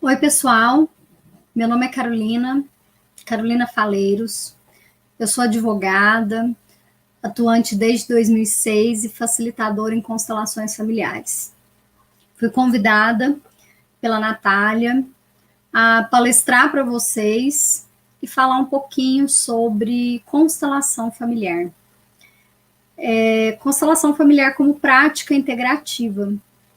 Oi, pessoal. Meu nome é Carolina Faleiros. Eu sou advogada, atuante desde 2006 e facilitadora em constelações familiares. Fui convidada pela Natália a palestrar para vocês e falar um pouquinho sobre constelação familiar. Constelação familiar como prática integrativa.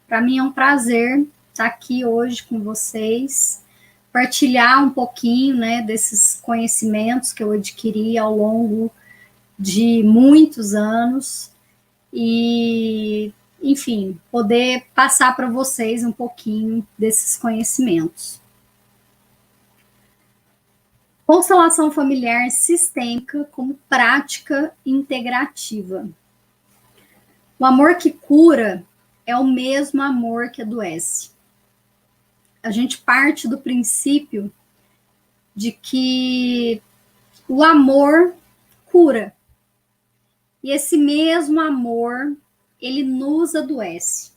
Para mim é um prazer estar aqui hoje com vocês, partilhar um pouquinho, né, desses conhecimentos que eu adquiri ao longo de muitos anos e, enfim, poder passar para vocês um pouquinho desses conhecimentos. Constelação familiar sistêmica como prática integrativa. O amor que cura é o mesmo amor que adoece. A gente parte do princípio de que o amor cura. E esse mesmo amor, ele nos adoece.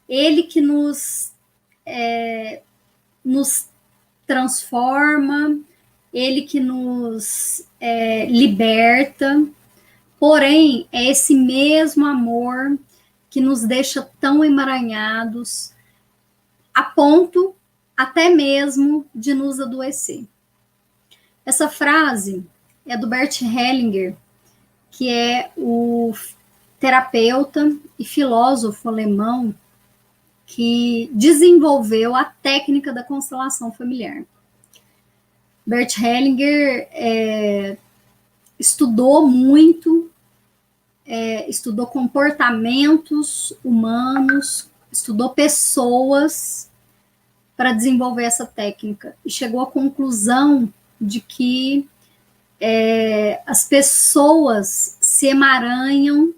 Ele que nos transforma, ele que nos liberta. Porém, é esse mesmo amor que nos deixa tão emaranhados, a ponto até mesmo de nos adoecer. Essa frase é do Bert Hellinger, que é o terapeuta e filósofo alemão que desenvolveu a técnica da constelação familiar. Bert Hellinger estudou muito, estudou comportamentos humanos, estudou pessoas para desenvolver essa técnica e chegou à conclusão de que as pessoas se emaranham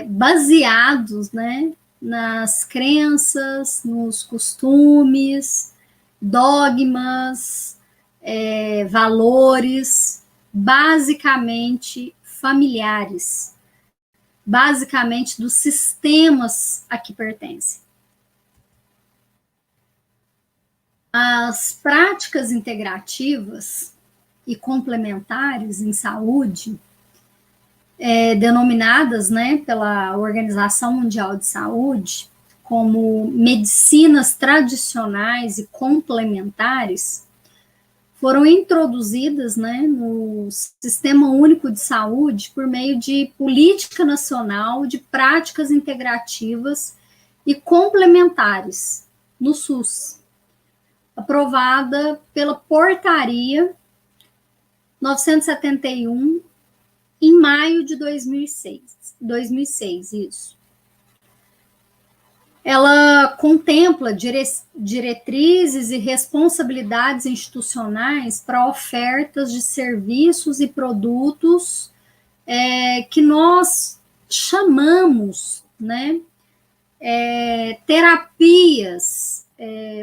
baseados, né, nas crenças, nos costumes, dogmas, valores, basicamente familiares, basicamente dos sistemas a que pertencem. As práticas integrativas e complementares em saúde, denominadas, né, pela Organização Mundial de Saúde como medicinas tradicionais e complementares, foram introduzidas, né, no Sistema Único de Saúde por meio de política nacional de práticas integrativas e complementares no SUS, aprovada pela Portaria 971 em maio de 2006, isso. Ela contempla diretrizes e responsabilidades institucionais para ofertas de serviços e produtos que nós chamamos, né, terapias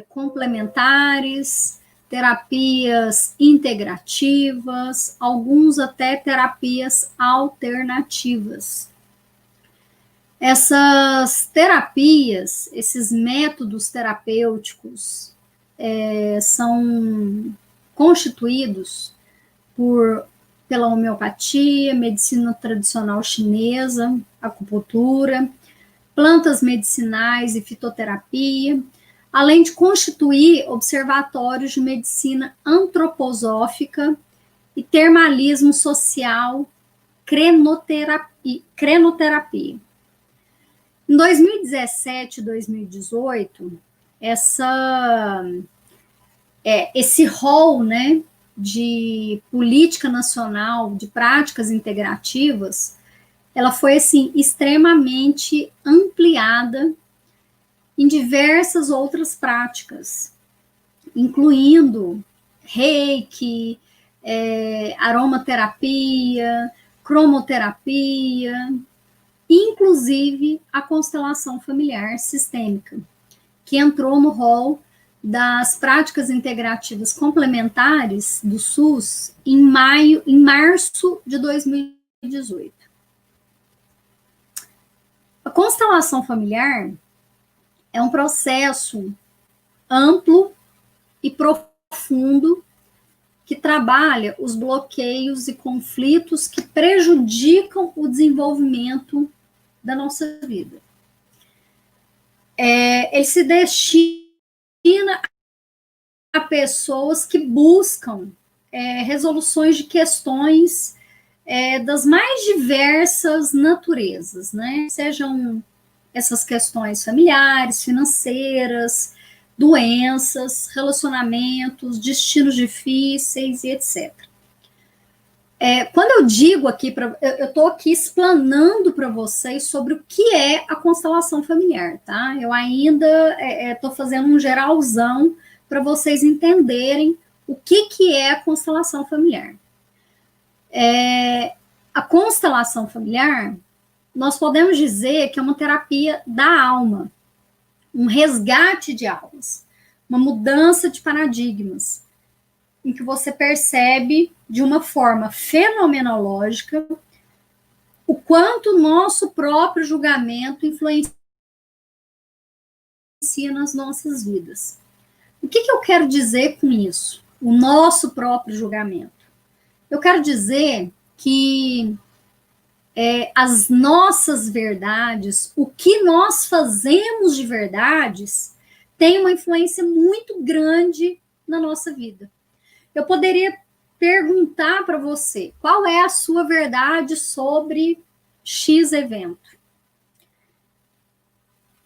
complementares, terapias integrativas, alguns até terapias alternativas. Essas terapias, esses métodos terapêuticos são constituídos pela homeopatia, medicina tradicional chinesa, acupuntura, plantas medicinais e fitoterapia, além de constituir observatórios de medicina antroposófica e termalismo social, crenoterapia. Em 2017 e 2018, esse rol, né, de política nacional de práticas integrativas, ela foi assim extremamente ampliada em diversas outras práticas, incluindo reiki, aromaterapia, cromoterapia, inclusive a constelação familiar sistêmica, que entrou no rol das práticas integrativas complementares do SUS em março de 2018. A constelação familiar é um processo amplo e profundo que trabalha os bloqueios e conflitos que prejudicam o desenvolvimento da nossa vida. Ele se destina a pessoas que buscam resoluções de questões das mais diversas naturezas, né? Sejam essas questões familiares, financeiras, doenças, relacionamentos, destinos difíceis e etc. Quando eu digo aqui, eu estou aqui explanando para vocês sobre o que é a constelação familiar, tá? Eu ainda estou fazendo um geralzão para vocês entenderem o que é a constelação familiar. A constelação familiar, nós podemos dizer que é uma terapia da alma, um resgate de almas, uma mudança de paradigmas, em que você percebe de uma forma fenomenológica o quanto o nosso próprio julgamento influencia nas nossas vidas. O que eu quero dizer com isso? O nosso próprio julgamento. Eu quero dizer que as nossas verdades, o que nós fazemos de verdades, tem uma influência muito grande na nossa vida. Eu poderia perguntar para você, qual é a sua verdade sobre X evento?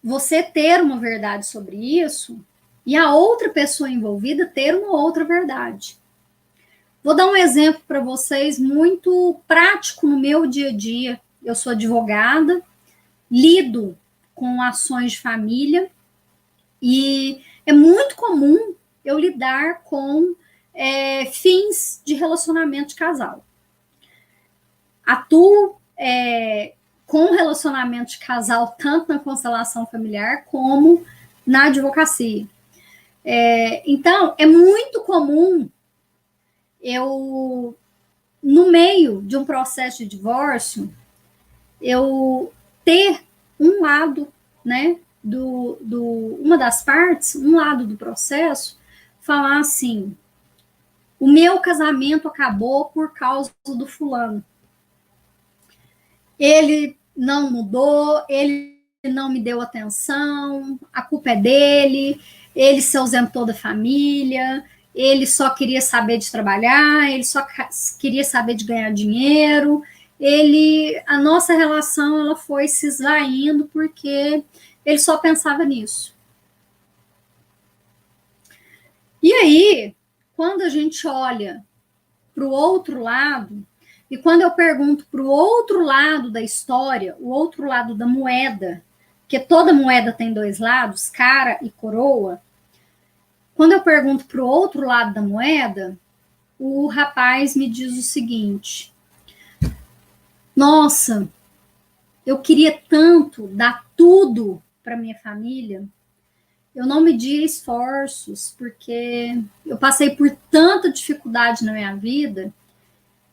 Você ter uma verdade sobre isso e a outra pessoa envolvida ter uma outra verdade. Vou dar um exemplo para vocês muito prático no meu dia a dia. Eu sou advogada, lido com ações de família e é muito comum eu lidar com fins de relacionamento de casal. Atuo com relacionamento de casal tanto na constelação familiar como na advocacia. Então, é muito comum eu, no meio de um processo de divórcio, eu ter um lado, né, uma das partes, um lado do processo, falar assim, o meu casamento acabou por causa do fulano. Ele não mudou, ele não me deu atenção, a culpa é dele, ele se ausentou da família, ele só queria saber de trabalhar, ele só queria saber de ganhar dinheiro, a nossa relação ela foi se esvaindo porque ele só pensava nisso. E aí, quando a gente olha para o outro lado, e quando eu pergunto para o outro lado da história, o outro lado da moeda, porque toda moeda tem dois lados, cara e coroa, quando eu pergunto para o outro lado da moeda, o rapaz me diz o seguinte: nossa, eu queria tanto dar tudo para minha família, eu não medi esforços, porque eu passei por tanta dificuldade na minha vida,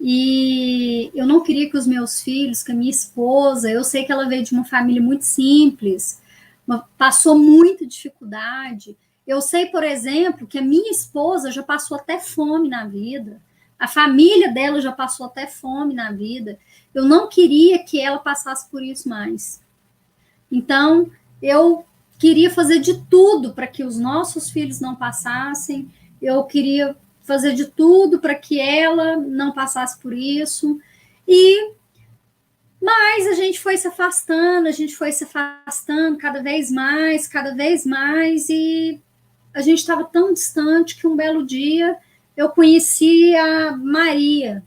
e eu não queria que os meus filhos, que a minha esposa, eu sei que ela veio de uma família muito simples, passou muita dificuldade. Eu sei, por exemplo, que a minha esposa já passou até fome na vida, a família dela já passou até fome na vida. Eu não queria que ela passasse por isso mais. Então, eu queria fazer de tudo para que os nossos filhos não passassem, eu queria fazer de tudo para que ela não passasse por isso, mas a gente foi se afastando cada vez mais, e a gente estava tão distante que um belo dia eu conheci a Maria,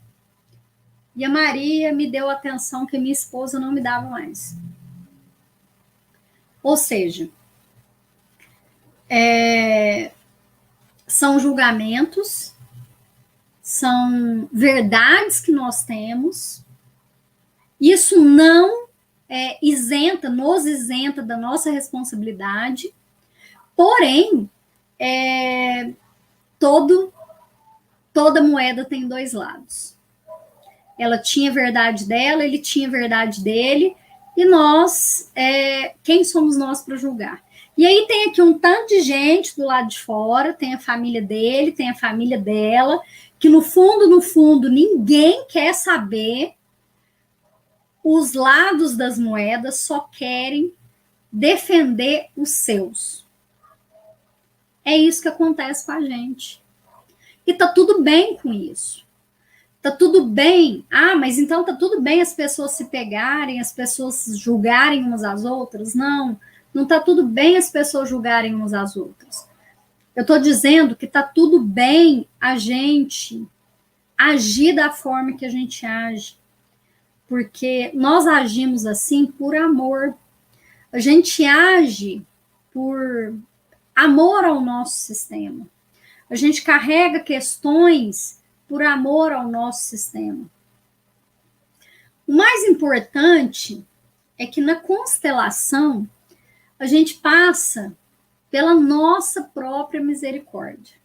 e a Maria me deu a atenção que minha esposa não me dava mais. Ou seja, são julgamentos, são verdades que nós temos. Isso não nos isenta da nossa responsabilidade, porém, toda moeda tem dois lados. Ela tinha verdade dela, ele tinha verdade dele, E nós, quem somos nós para julgar? E aí tem aqui um tanto de gente do lado de fora, tem a família dele, tem a família dela, que no fundo, ninguém quer saber os lados das moedas, só querem defender os seus. É isso que acontece com a gente. E tá tudo bem com isso. Tá tudo bem. Ah, mas então tá tudo bem as pessoas se pegarem, as pessoas julgarem umas às outras? Não, não tá tudo bem as pessoas julgarem umas às outras. Eu tô dizendo que tá tudo bem a gente agir da forma que a gente age. Porque nós agimos assim por amor. A gente age por amor ao nosso sistema. A gente carrega questões por amor ao nosso sistema. O mais importante é que na constelação a gente passa pela nossa própria misericórdia.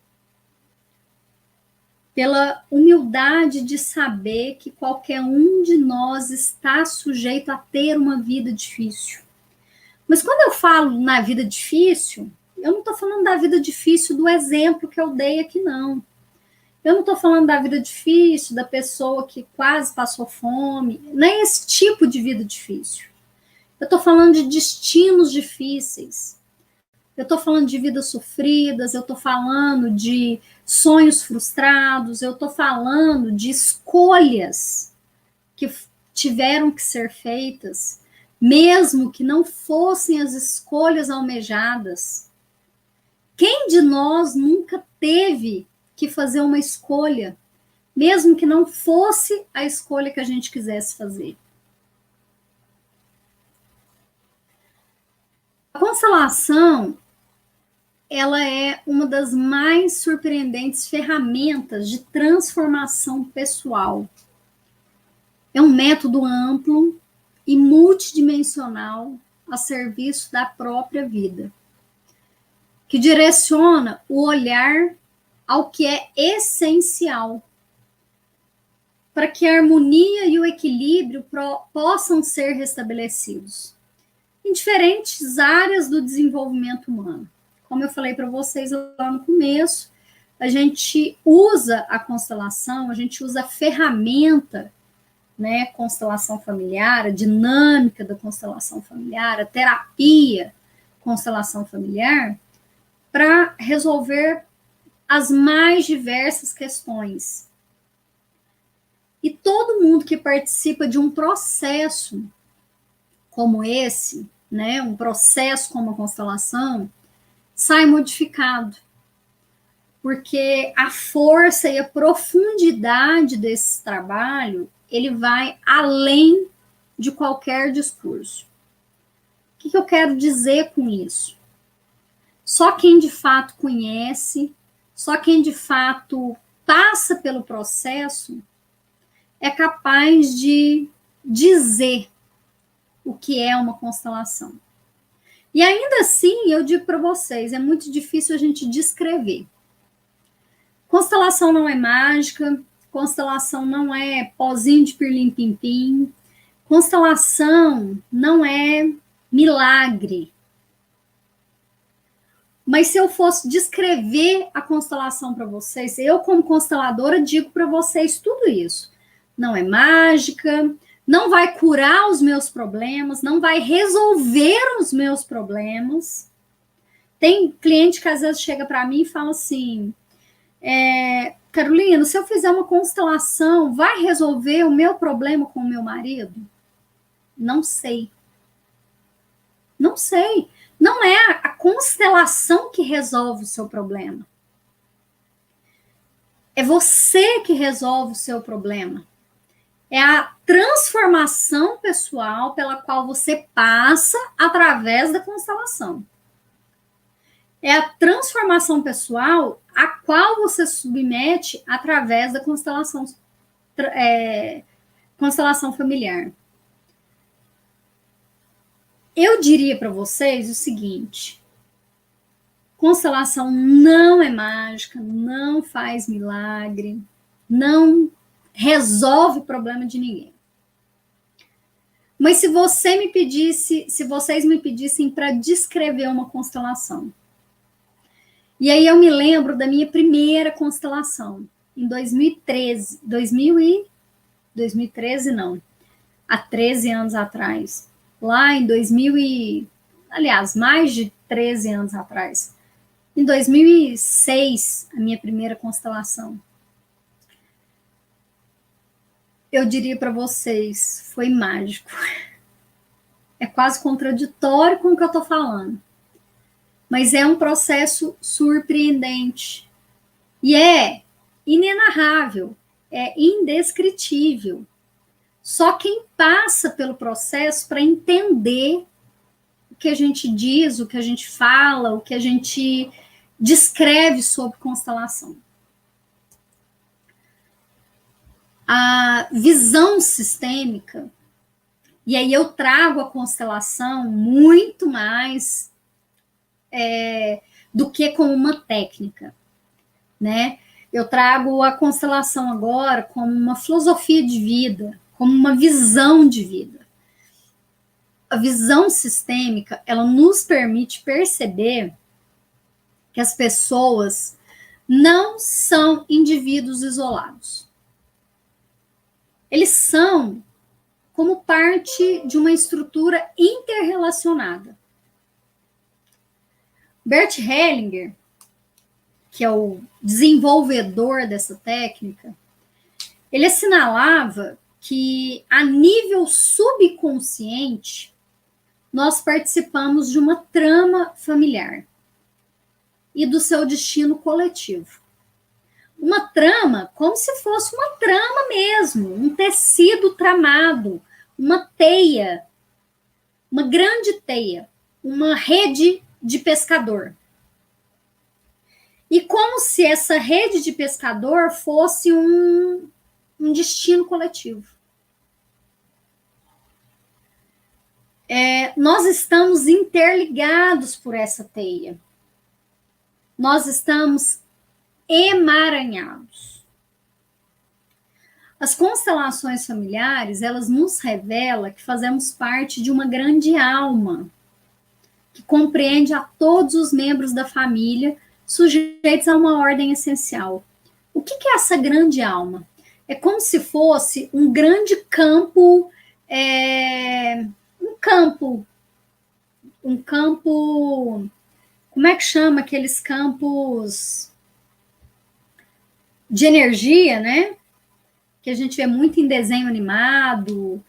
Pela humildade de saber que qualquer um de nós está sujeito a ter uma vida difícil. Mas quando eu falo na vida difícil, eu não estou falando da vida difícil do exemplo que eu dei aqui, não. Eu não estou falando da vida difícil, da pessoa que quase passou fome. Não é esse tipo de vida difícil. Eu estou falando de destinos difíceis. Eu estou falando de vidas sofridas, eu estou falando de sonhos frustrados, eu estou falando de escolhas que tiveram que ser feitas, mesmo que não fossem as escolhas almejadas. Quem de nós nunca teve que fazer uma escolha, mesmo que não fosse a escolha que a gente quisesse fazer? A constelação, ela é uma das mais surpreendentes ferramentas de transformação pessoal. É um método amplo e multidimensional a serviço da própria vida, que direciona o olhar ao que é essencial para que a harmonia e o equilíbrio possam ser restabelecidos em diferentes áreas do desenvolvimento humano. Como eu falei para vocês lá no começo, a gente usa a constelação, a gente usa a ferramenta, né, constelação familiar, a dinâmica da constelação familiar, a terapia constelação familiar, para resolver as mais diversas questões. E todo mundo que participa de um processo como esse, né, um processo como a constelação, sai modificado. Porque a força e a profundidade desse trabalho, ele vai além de qualquer discurso. O que eu quero dizer com isso? Só quem de fato conhece, só quem de fato passa pelo processo é capaz de dizer o que é uma constelação. E ainda assim, eu digo para vocês, é muito difícil a gente descrever. Constelação não é mágica, constelação não é pozinho de pirlim-pim-pim, constelação não é milagre. Mas se eu fosse descrever a constelação para vocês, eu como consteladora digo para vocês tudo isso. Não é mágica, não vai curar os meus problemas, não vai resolver os meus problemas. Tem cliente que às vezes chega para mim e fala assim, Carolina, se eu fizer uma constelação, vai resolver o meu problema com o meu marido? Não sei. Não sei. Não é a constelação que resolve o seu problema. É você que resolve o seu problema. É a transformação pessoal pela qual você passa através da constelação. É a transformação pessoal a qual você submete através da constelação familiar. Eu diria para vocês o seguinte: constelação não é mágica, não faz milagre, não resolve o problema de ninguém. Mas se você me pedisse, se vocês me pedissem para descrever uma constelação, e aí eu me lembro da minha primeira constelação, em 2013, 2013 não, há 13 anos atrás, lá em 2000 e, aliás, mais de 13 anos atrás, em 2006, a minha primeira constelação. Eu diria para vocês, foi mágico. É quase contraditório com o que eu estou falando. Mas é um processo surpreendente. E é inenarrável, é indescritível. Só quem passa pelo processo para entender o que a gente diz, o que a gente fala, o que a gente descreve sobre constelação. A visão sistêmica, e aí eu trago a constelação muito mais do que como uma técnica, né? Eu trago a constelação agora como uma filosofia de vida, como uma visão de vida. A visão sistêmica, ela nos permite perceber que as pessoas não são indivíduos isolados. Eles são como parte de uma estrutura interrelacionada. Bert Hellinger, que é o desenvolvedor dessa técnica, ele assinalava que a nível subconsciente nós participamos de uma trama familiar e do seu destino coletivo. Uma trama como se fosse uma trama mesmo, um tecido tramado, uma teia, uma grande teia, uma rede de pescador. E como se essa rede de pescador fosse um destino coletivo. Nós estamos interligados por essa teia. Nós estamos emaranhados. As constelações familiares, elas nos revelam que fazemos parte de uma grande alma, que compreende a todos os membros da família, sujeitos a uma ordem essencial. O que é essa grande alma? É como se fosse um grande campo, um campo, como é que chama aqueles campos de energia, né? Que a gente vê muito em desenho animado.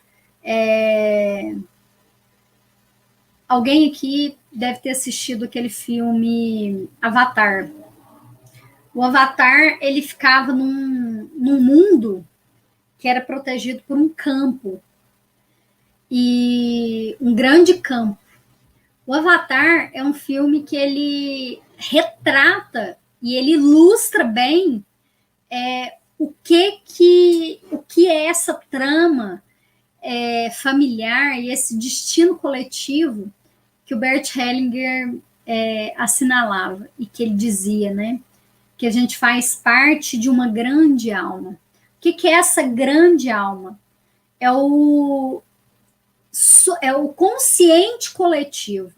Alguém aqui deve ter assistido aquele filme Avatar. O Avatar, ele ficava num mundo que era protegido por um campo. E um grande campo. O Avatar é um filme que ele retrata e ele ilustra bem o que é essa trama familiar e esse destino coletivo que o Bert Hellinger assinalava e que ele dizia, né? Que a gente faz parte de uma grande alma. O que é essa grande alma? É o consciente coletivo,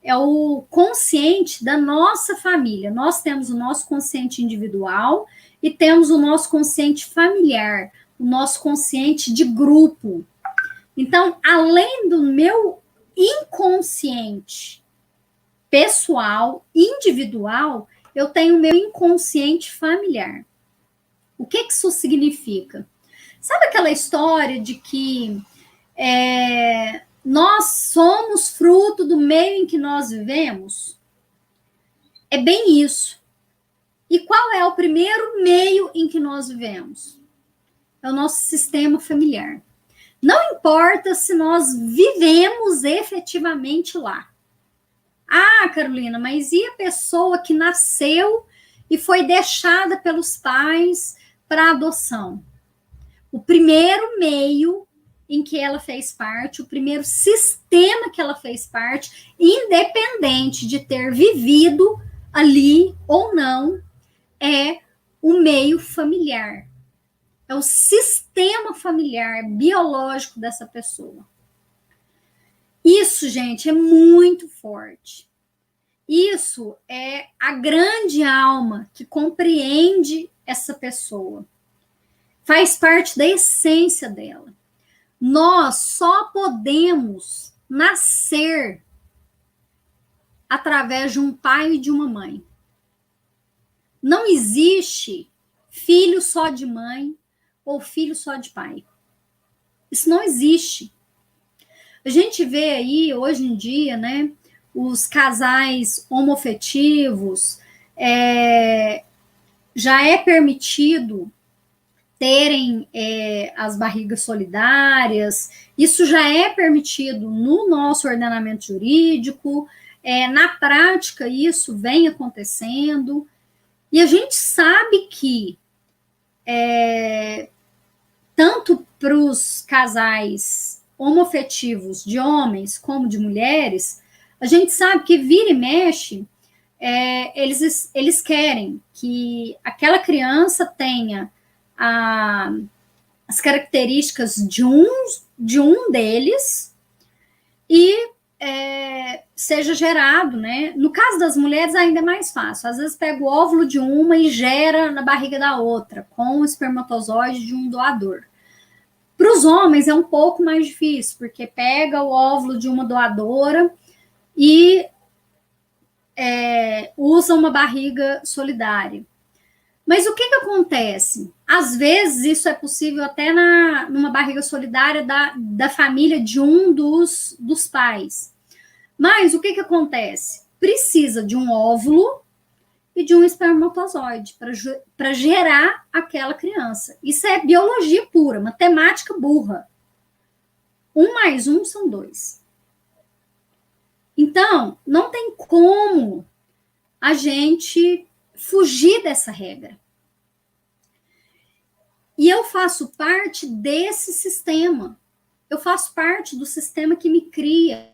é o consciente da nossa família. Nós temos o nosso consciente individual e temos o nosso consciente familiar, o nosso consciente de grupo. Então, além do meu inconsciente pessoal, individual, eu tenho o meu inconsciente familiar. O que isso significa? Sabe aquela história de que nós somos fruto do meio em que nós vivemos? É bem isso. E qual é o primeiro meio em que nós vivemos? É o nosso sistema familiar. Não importa se nós vivemos efetivamente lá. Ah, Carolina, mas e a pessoa que nasceu e foi deixada pelos pais para adoção? O primeiro meio em que ela fez parte, o primeiro sistema que ela fez parte, independente de ter vivido ali ou não, é o meio familiar. É o sistema familiar biológico dessa pessoa. Isso, gente, é muito forte. Isso é a grande alma que compreende essa pessoa. Faz parte da essência dela. Nós só podemos nascer através de um pai e de uma mãe. Não existe filho só de mãe ou filho só de pai. Isso não existe. A gente vê aí, hoje em dia, né, os casais homoafetivos, já é permitido terem as barrigas solidárias, isso já é permitido no nosso ordenamento jurídico, na prática isso vem acontecendo, e a gente sabe que tanto para os casais homoafetivos de homens como de mulheres, a gente sabe que vira e mexe, eles querem que aquela criança tenha as características de um deles e seja gerado, né? No caso das mulheres ainda é mais fácil. Às vezes pega o óvulo de uma e gera na barriga da outra, com o espermatozoide de um doador. Para os homens é um pouco mais difícil, porque pega o óvulo de uma doadora e usa uma barriga solidária. Mas o que acontece? Às vezes isso é possível até numa barriga solidária da família de um dos pais. Mas o que acontece? Precisa de um óvulo e de um espermatozoide para gerar aquela criança. Isso é biologia pura, matemática burra. 1 mais 1 são 2. Então, não tem como a gente fugir dessa regra. E eu faço parte desse sistema. Eu faço parte do sistema que me cria.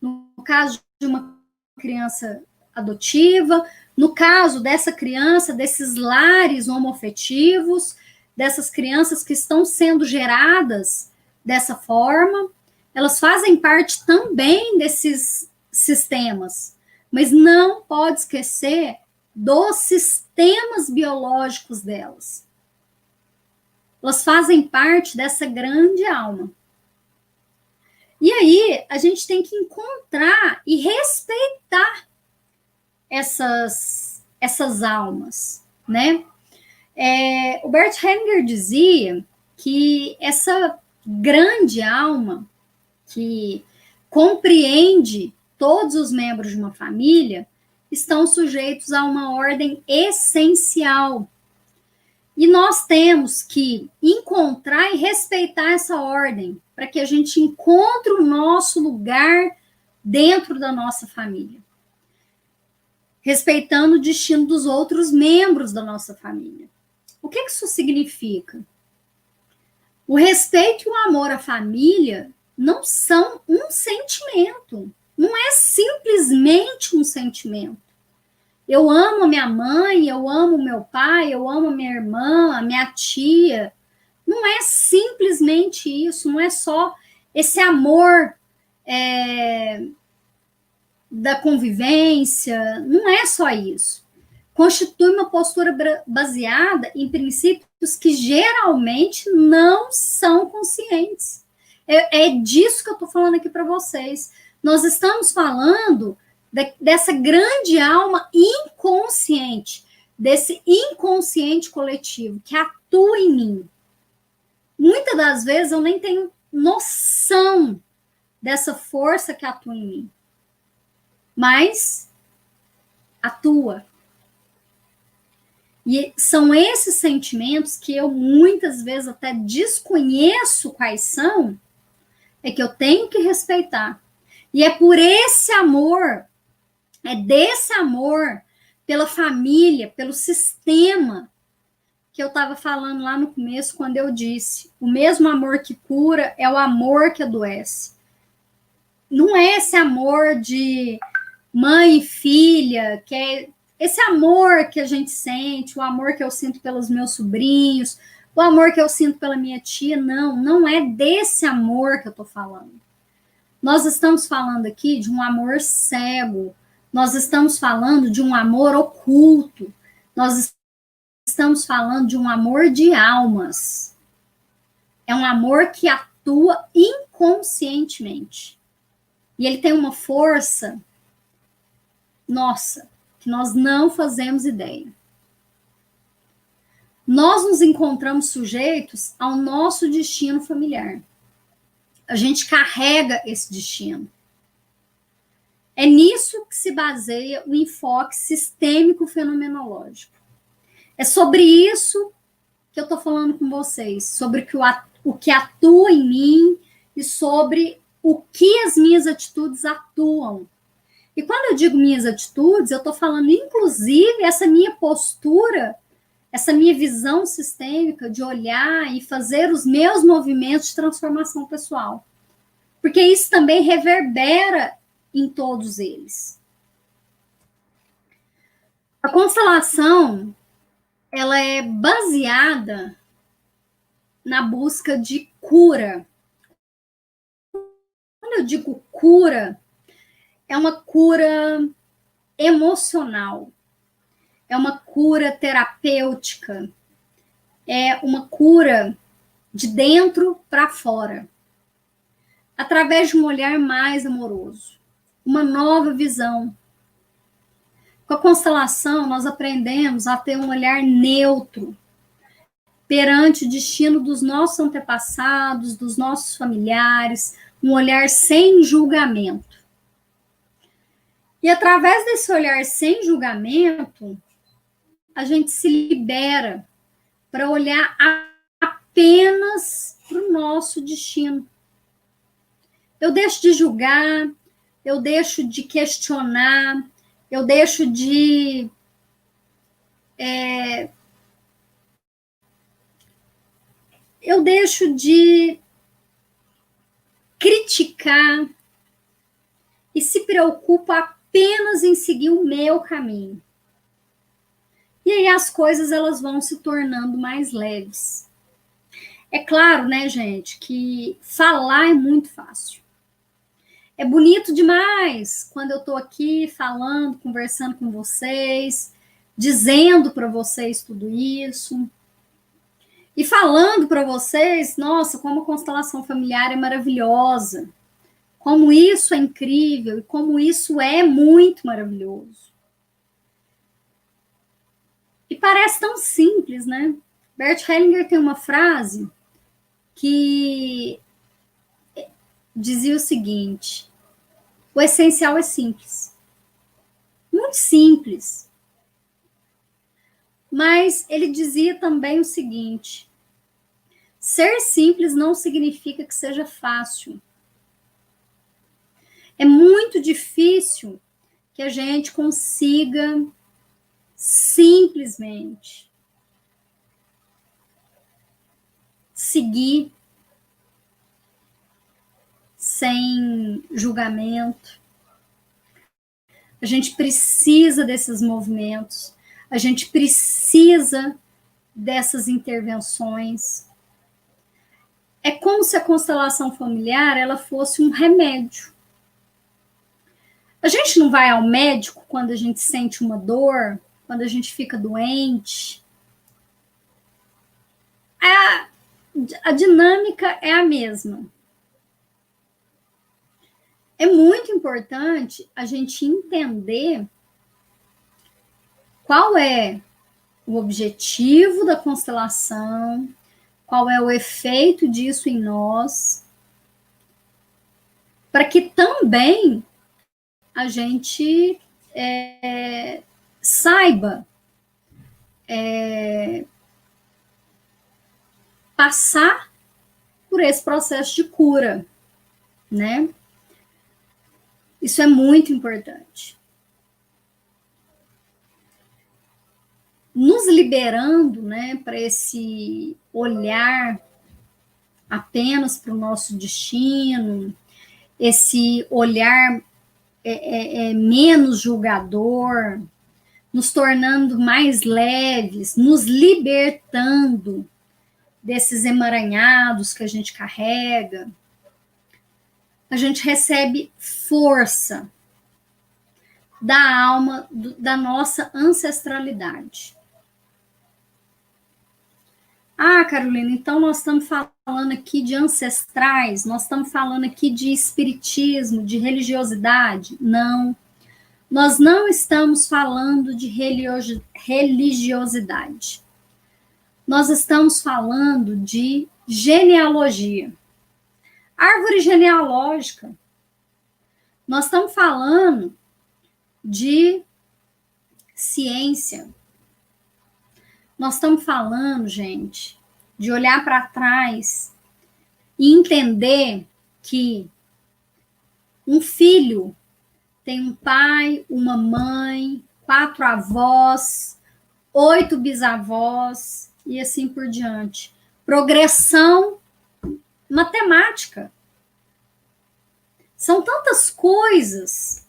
No caso de uma criança adotiva, no caso dessa criança, desses lares homoafetivos, dessas crianças que estão sendo geradas dessa forma, elas fazem parte também desses sistemas. Mas não pode esquecer dos sistemas biológicos delas. Elas fazem parte dessa grande alma. E aí, a gente tem que encontrar e respeitar essas almas, né? O Bert Hellinger dizia que essa grande alma que compreende todos os membros de uma família estão sujeitos a uma ordem essencial. E nós temos que encontrar e respeitar essa ordem para que a gente encontre o nosso lugar dentro da nossa família. Respeitando o destino dos outros membros da nossa família. O que isso significa? O respeito e o amor à família não são um sentimento. Não é simplesmente um sentimento. Eu amo a minha mãe, eu amo meu pai, eu amo a minha irmã, a minha tia. Não é simplesmente isso, não é só esse amor da convivência, não é só isso. Constitui uma postura baseada em princípios que geralmente não são conscientes. É disso que eu estou falando aqui para vocês. Nós estamos falando dessa grande alma inconsciente, desse inconsciente coletivo que atua em mim. Muitas das vezes eu nem tenho noção dessa força que atua em mim, mas atua. E são esses sentimentos que eu muitas vezes até desconheço quais são, que eu tenho que respeitar. E é por esse amor, é desse amor pela família, pelo sistema, que eu estava falando lá no começo, quando eu disse, o mesmo amor que cura é o amor que adoece. Não é esse amor de mãe e filha, que é esse amor que a gente sente, o amor que eu sinto pelos meus sobrinhos, o amor que eu sinto pela minha tia, não é desse amor que eu estou falando. Nós estamos falando aqui de um amor cego, nós estamos falando de um amor oculto, nós estamos falando de um amor de almas. É um amor que atua inconscientemente. E ele tem uma força, nossa, que nós não fazemos ideia. Nós nos encontramos sujeitos ao nosso destino familiar. A gente carrega esse destino. É nisso que se baseia o enfoque sistêmico fenomenológico. É sobre isso que eu estou falando com vocês, sobre o que atua em mim e sobre o que as minhas atitudes atuam. E quando eu digo minhas atitudes, eu estou falando, inclusive, essa minha postura, essa minha visão sistêmica de olhar e fazer os meus movimentos de transformação pessoal. Porque isso também reverbera em todos eles. A constelação, ela é baseada na busca de cura. Quando eu digo cura, é uma cura emocional, é uma cura terapêutica, é uma cura de dentro para fora, através de um olhar mais amoroso, uma nova visão. Com a constelação, nós aprendemos a ter um olhar neutro perante o destino dos nossos antepassados, dos nossos familiares, um olhar sem julgamento. E através desse olhar sem julgamento, a gente se libera para olhar apenas para o nosso destino. Eu deixo de julgar, eu deixo de questionar, eu deixo de criticar e se preocupo apenas em seguir o meu caminho. E aí as coisas elas vão se tornando mais leves. É claro, né, gente, que falar é muito fácil. É bonito demais quando eu estou aqui falando, conversando com vocês, dizendo para vocês tudo isso. E falando para vocês, nossa, como a constelação familiar é maravilhosa. Como isso é incrível e como isso é muito maravilhoso. E parece tão simples, né? Bert Hellinger tem uma frase que dizia o seguinte: o essencial é simples. Muito simples. Mas ele dizia também o seguinte: ser simples não significa que seja fácil. É muito difícil que a gente consiga simplesmente seguir sem julgamento. A gente precisa desses movimentos, a gente precisa dessas intervenções. É como se a constelação familiar ela fosse um remédio. A gente não vai ao médico quando a gente sente uma dor, quando a gente fica doente. A dinâmica é a mesma. É muito importante a gente entender qual é o objetivo da constelação, qual é o efeito disso em nós, para que também a gente saiba passar por esse processo de cura, né? Isso é muito importante. Nos liberando, né, para esse olhar apenas para o nosso destino, esse olhar menos julgador, nos tornando mais leves, nos libertando desses emaranhados que a gente carrega. a gente recebe força da alma, da nossa ancestralidade. Ah, Carolina, então nós estamos falando aqui de ancestrais, nós estamos falando aqui de espiritismo, de religiosidade? Não, nós não estamos falando de religiosidade. Nós estamos falando de genealogia. Árvore genealógica. Nós estamos falando de ciência. Nós estamos falando, gente, de olhar para trás e entender que um filho tem um pai, uma mãe, 4 avós, 8 bisavós e assim por diante. Progressão matemática. São tantas coisas,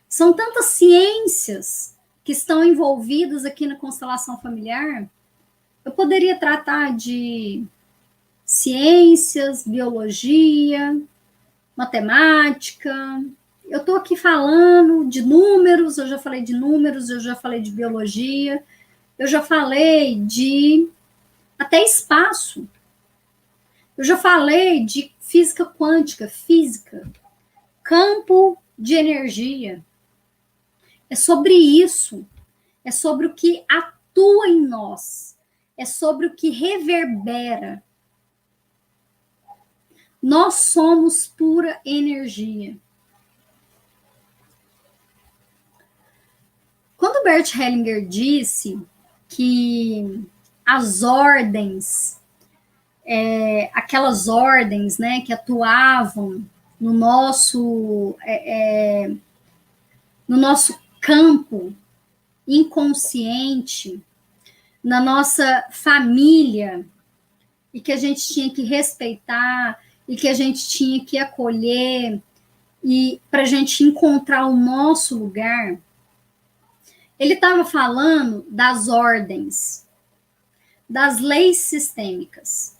são tantas ciências que estão envolvidas aqui na constelação familiar. Eu poderia tratar de ciências, biologia, matemática. Eu estou aqui falando de números, eu já falei de números, eu já falei de biologia, eu já falei de até espaço. Eu já falei de física quântica, física, campo de energia. É sobre isso, é sobre o que atua em nós, é sobre o que reverbera. Nós somos pura energia. Quando Bert Hellinger disse que as ordens, aquelas ordens, né, que atuavam no nosso campo inconsciente, na nossa família, e que a gente tinha que respeitar, e que a gente tinha que acolher, e para a gente encontrar o nosso lugar, ele estava falando das ordens, das leis sistêmicas.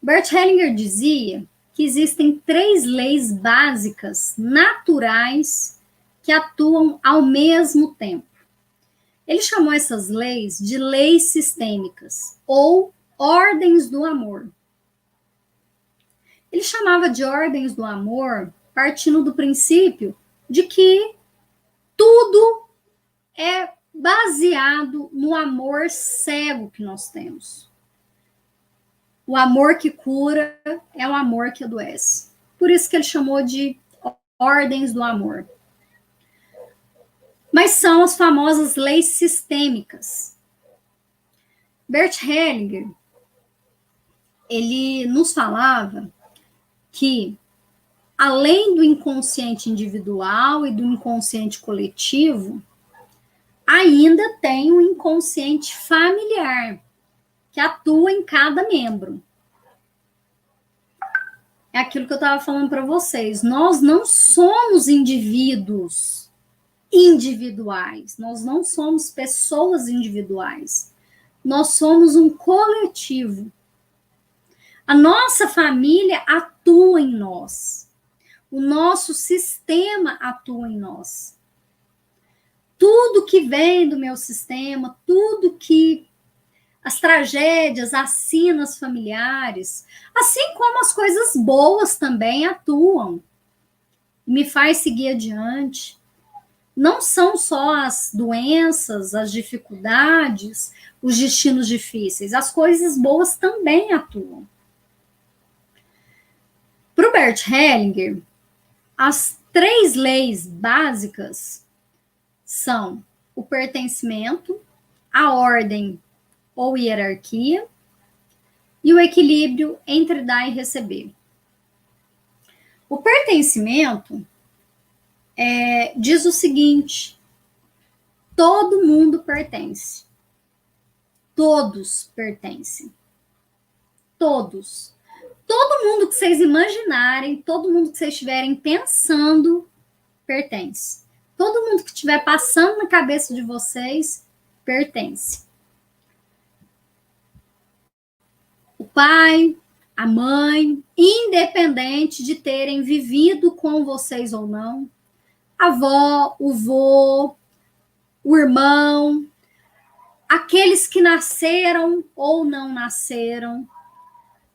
Bert Hellinger dizia que existem 3 leis básicas naturais que atuam ao mesmo tempo. Ele chamou essas leis de leis sistêmicas ou ordens do amor. Ele chamava de ordens do amor partindo do princípio de que tudo é baseado no amor cego que nós temos. O amor que cura é o amor que adoece. Por isso que ele chamou de ordens do amor. Mas são as famosas leis sistêmicas. Bert Hellinger, ele nos falava que, além do inconsciente individual e do inconsciente coletivo, ainda tem um inconsciente familiar, que atua em cada membro. É aquilo que eu estava falando para vocês. Nós não somos indivíduos individuais. Nós não somos pessoas individuais. Nós somos um coletivo. A nossa família atua em nós. O nosso sistema atua em nós. Tudo que vem do meu sistema, tudo que as tragédias, as sinas familiares, assim como as coisas boas também atuam, me faz seguir adiante. Não são só as doenças, as dificuldades, os destinos difíceis, as coisas boas também atuam. Para o Bert Hellinger, as 3 leis básicas são o pertencimento, a ordem ou hierarquia, e o equilíbrio entre dar e receber. O pertencimento diz o seguinte: todo mundo pertence. Todos pertencem. Todos. Todo mundo que vocês imaginarem, todo mundo que vocês estiverem pensando, pertence. Todo mundo que estiver passando na cabeça de vocês, pertence. O pai, a mãe, independente de terem vivido com vocês ou não, a avó, o vô, o irmão, aqueles que nasceram ou não nasceram.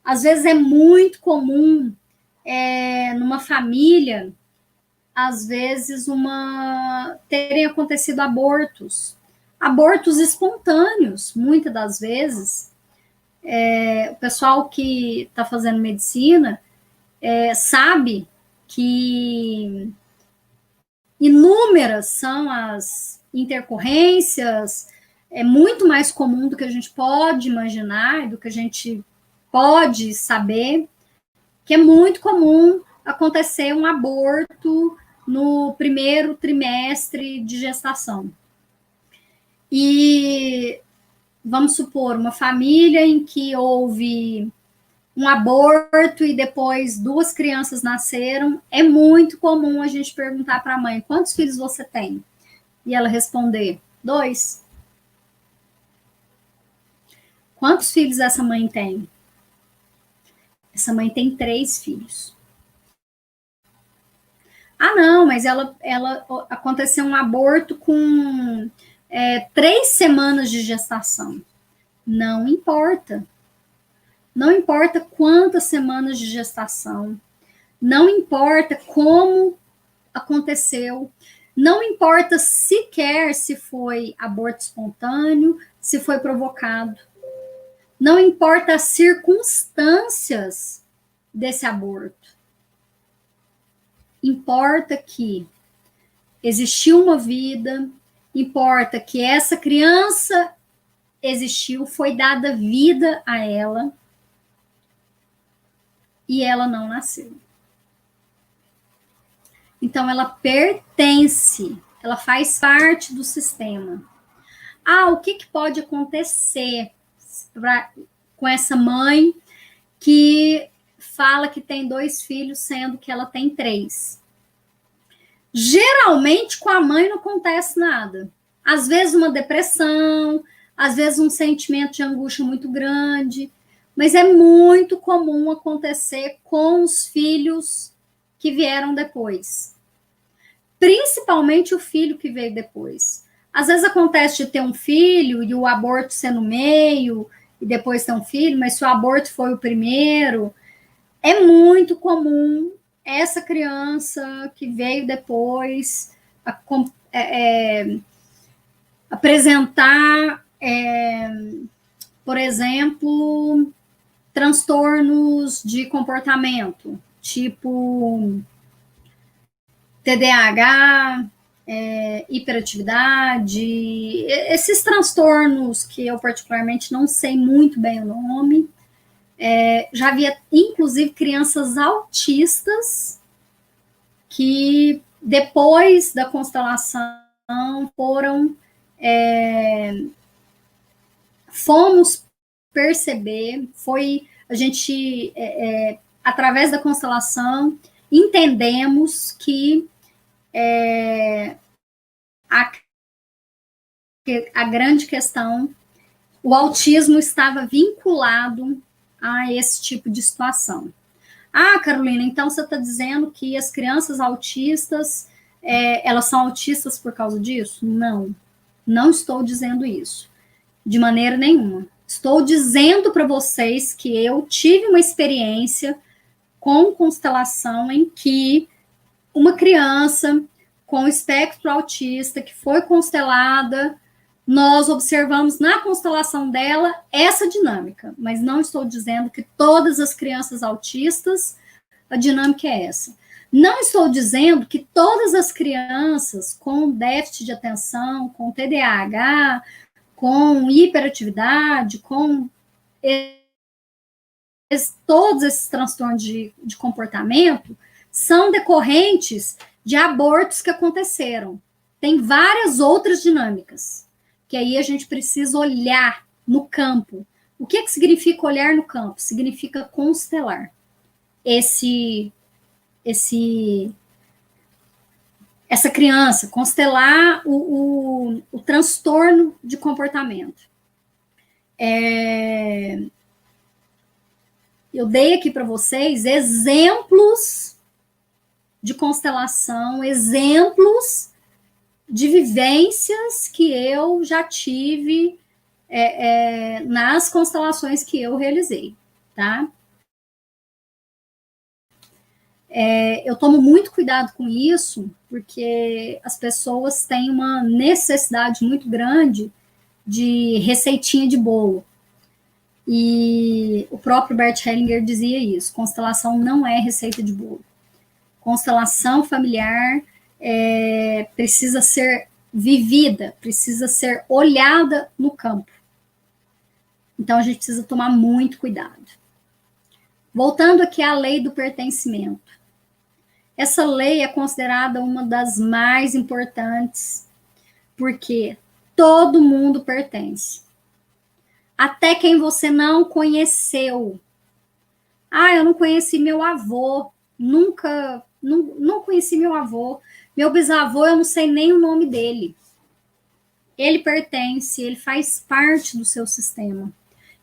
Às vezes é muito comum numa família, às vezes, terem acontecido abortos espontâneos, muitas das vezes. O pessoal que está fazendo medicina sabe que inúmeras são as intercorrências, é muito mais comum do que a gente pode imaginar, do que a gente pode saber, que é muito comum acontecer um aborto no primeiro trimestre de gestação. E vamos supor, uma família em que houve um aborto e depois 2 crianças nasceram, é muito comum a gente perguntar para a mãe, quantos filhos você tem? E ela responder, 2. Quantos filhos essa mãe tem? Essa mãe tem 3 filhos. Ah, não, mas ela aconteceu um aborto com 3 semanas de gestação. Não importa. Não importa quantas semanas de gestação. Não importa como aconteceu. Não importa sequer se foi aborto espontâneo, se foi provocado. Não importa as circunstâncias desse aborto. Importa que existiu uma vida, importa que essa criança existiu, foi dada vida a ela e ela não nasceu. Então, ela pertence, ela faz parte do sistema. O que pode acontecer com essa mãe que fala que tem 2 filhos, sendo que ela tem 3? Geralmente, com a mãe não acontece nada. Às vezes, uma depressão, às vezes, um sentimento de angústia muito grande, mas é muito comum acontecer com os filhos que vieram depois. Principalmente o filho que veio depois. Às vezes acontece de ter um filho e o aborto ser no meio, e depois ter um filho, mas se o aborto foi o primeiro, é muito comum essa criança que veio depois apresentar, por exemplo, transtornos de comportamento, tipo TDAH, hiperatividade, esses transtornos que eu particularmente não sei muito bem o nome. Já havia, inclusive, crianças autistas que, depois da constelação, fomos perceber, a gente, através da constelação, entendemos que a grande questão, o autismo estava vinculado a esse tipo de situação. Carolina, então você está dizendo que as crianças autistas, elas são autistas por causa disso? Não, não estou dizendo isso, de maneira nenhuma. Estou dizendo para vocês que eu tive uma experiência com constelação em que uma criança com espectro autista que foi constelada, nós observamos na constelação dela essa dinâmica, mas não estou dizendo que todas as crianças autistas, a dinâmica é essa. Não estou dizendo que todas as crianças com déficit de atenção, com TDAH, com hiperatividade, com todos esses transtornos de comportamento são decorrentes de abortos que aconteceram. Tem várias outras dinâmicas, que aí a gente precisa olhar no campo. O que significa olhar no campo? Significa constelar essa criança, constelar o transtorno de comportamento. eu dei aqui para vocês exemplos de constelação, exemplos de vivências que eu já tive nas constelações que eu realizei, tá? Eu tomo muito cuidado com isso, porque as pessoas têm uma necessidade muito grande de receitinha de bolo. E o próprio Bert Hellinger dizia isso: constelação não é receita de bolo. Constelação familiar precisa ser vivida, precisa ser olhada no campo. Então a gente precisa tomar muito cuidado. Voltando aqui à lei do pertencimento. Essa lei é considerada uma das mais importantes, porque todo mundo pertence. Até quem você não conheceu. Eu não conheci meu avô, não conheci meu avô. Meu bisavô, eu não sei nem o nome dele. Ele pertence, ele faz parte do seu sistema.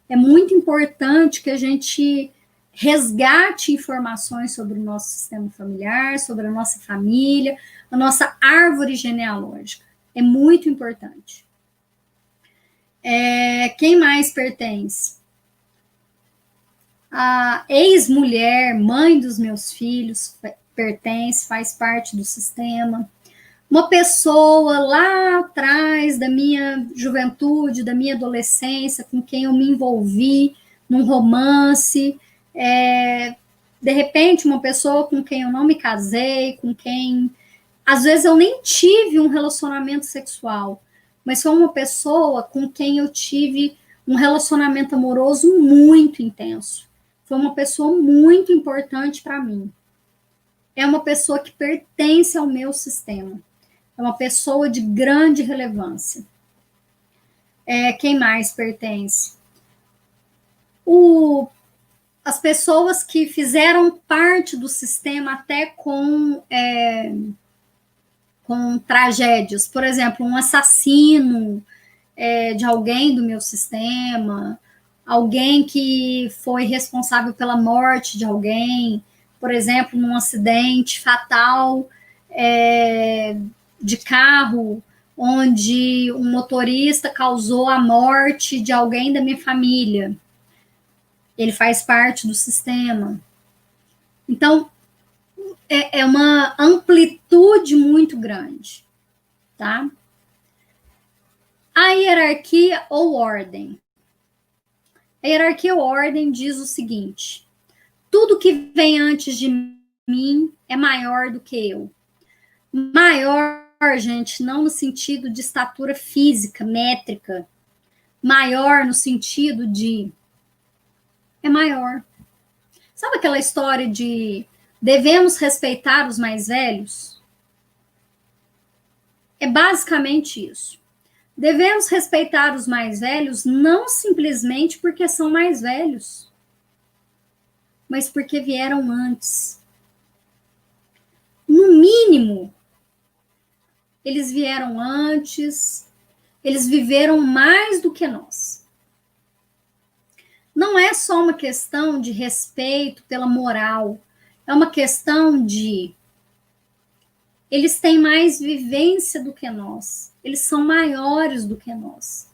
É muito importante que a gente resgate informações sobre o nosso sistema familiar, sobre a nossa família, a nossa árvore genealógica. É muito importante. Quem mais pertence? A ex-mulher, mãe dos meus filhos, pertence, faz parte do sistema. Uma pessoa lá atrás da minha juventude, da minha adolescência, com quem eu me envolvi num romance, de repente uma pessoa com quem eu não me casei, com quem às vezes eu nem tive um relacionamento sexual, mas foi uma pessoa com quem eu tive um relacionamento amoroso muito intenso. Foi uma pessoa muito importante para mim. É uma pessoa que pertence ao meu sistema. É uma pessoa de grande relevância. Quem mais pertence? As pessoas que fizeram parte do sistema até com tragédias. Por exemplo, um assassino de alguém do meu sistema, alguém que foi responsável pela morte de alguém, por exemplo, num acidente fatal de carro, onde um motorista causou a morte de alguém da minha família. Ele faz parte do sistema. Então, é uma amplitude muito grande, tá? A hierarquia ou ordem. A hierarquia ou ordem diz o seguinte: tudo que vem antes de mim é maior do que eu. Maior, gente, não no sentido de estatura física, métrica. Maior no sentido de é maior. Sabe aquela história de devemos respeitar os mais velhos? É basicamente isso. Devemos respeitar os mais velhos não simplesmente porque são mais velhos, mas porque vieram antes. No mínimo, eles vieram antes, eles viveram mais do que nós. Não é só uma questão de respeito pela moral, é uma questão de eles têm mais vivência do que nós, eles são maiores do que nós.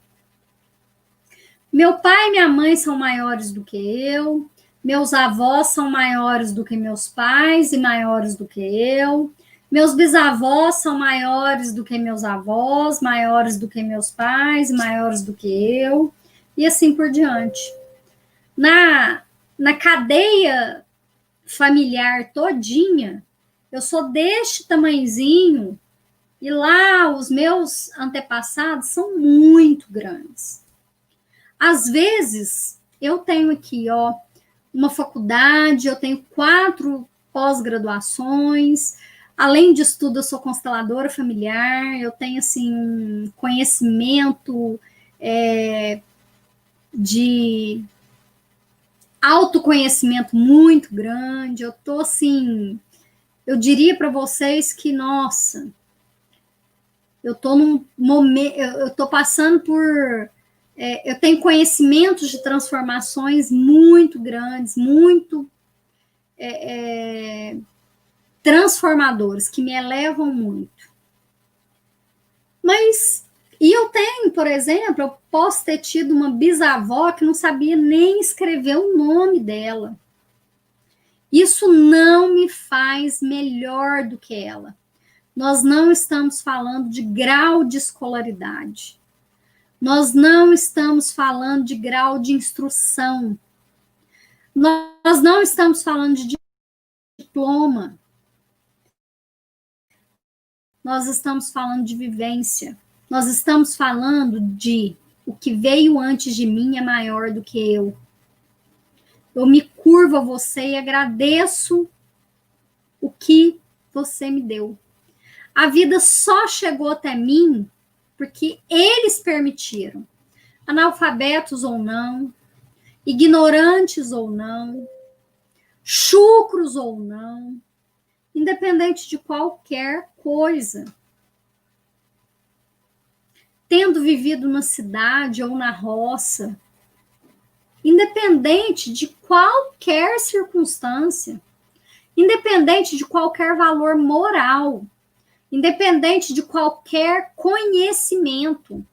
Meu pai e minha mãe são maiores do que eu, meus avós são maiores do que meus pais e maiores do que eu, meus bisavós são maiores do que meus avós, maiores do que meus pais e maiores do que eu, e assim por diante. Na cadeia familiar todinha, eu sou deste tamanhozinho e lá os meus antepassados são muito grandes. Às vezes, eu tenho aqui, uma faculdade, eu tenho 4 pós-graduações, além disso tudo, eu sou consteladora familiar, eu tenho, assim, um conhecimento de autoconhecimento muito grande, eu tô, assim, eu diria para vocês que, nossa, eu tô num momento, eu tô passando por eu tenho conhecimentos de transformações muito grandes, muito transformadores, que me elevam muito. Mas, e eu tenho, por exemplo, eu posso ter tido uma bisavó que não sabia nem escrever o nome dela. Isso não me faz melhor do que ela. Nós não estamos falando de grau de escolaridade. Nós não estamos falando de grau de instrução. Nós não estamos falando de diploma. Nós estamos falando de vivência. Nós estamos falando de o que veio antes de mim é maior do que eu. Eu me curvo a você e agradeço o que você me deu. A vida só chegou até mim porque eles permitiram. Analfabetos ou não, ignorantes ou não, chucros ou não, independente de qualquer coisa. Tendo vivido na cidade ou na roça, independente de qualquer circunstância, independente de qualquer valor moral, independente de qualquer conhecimento,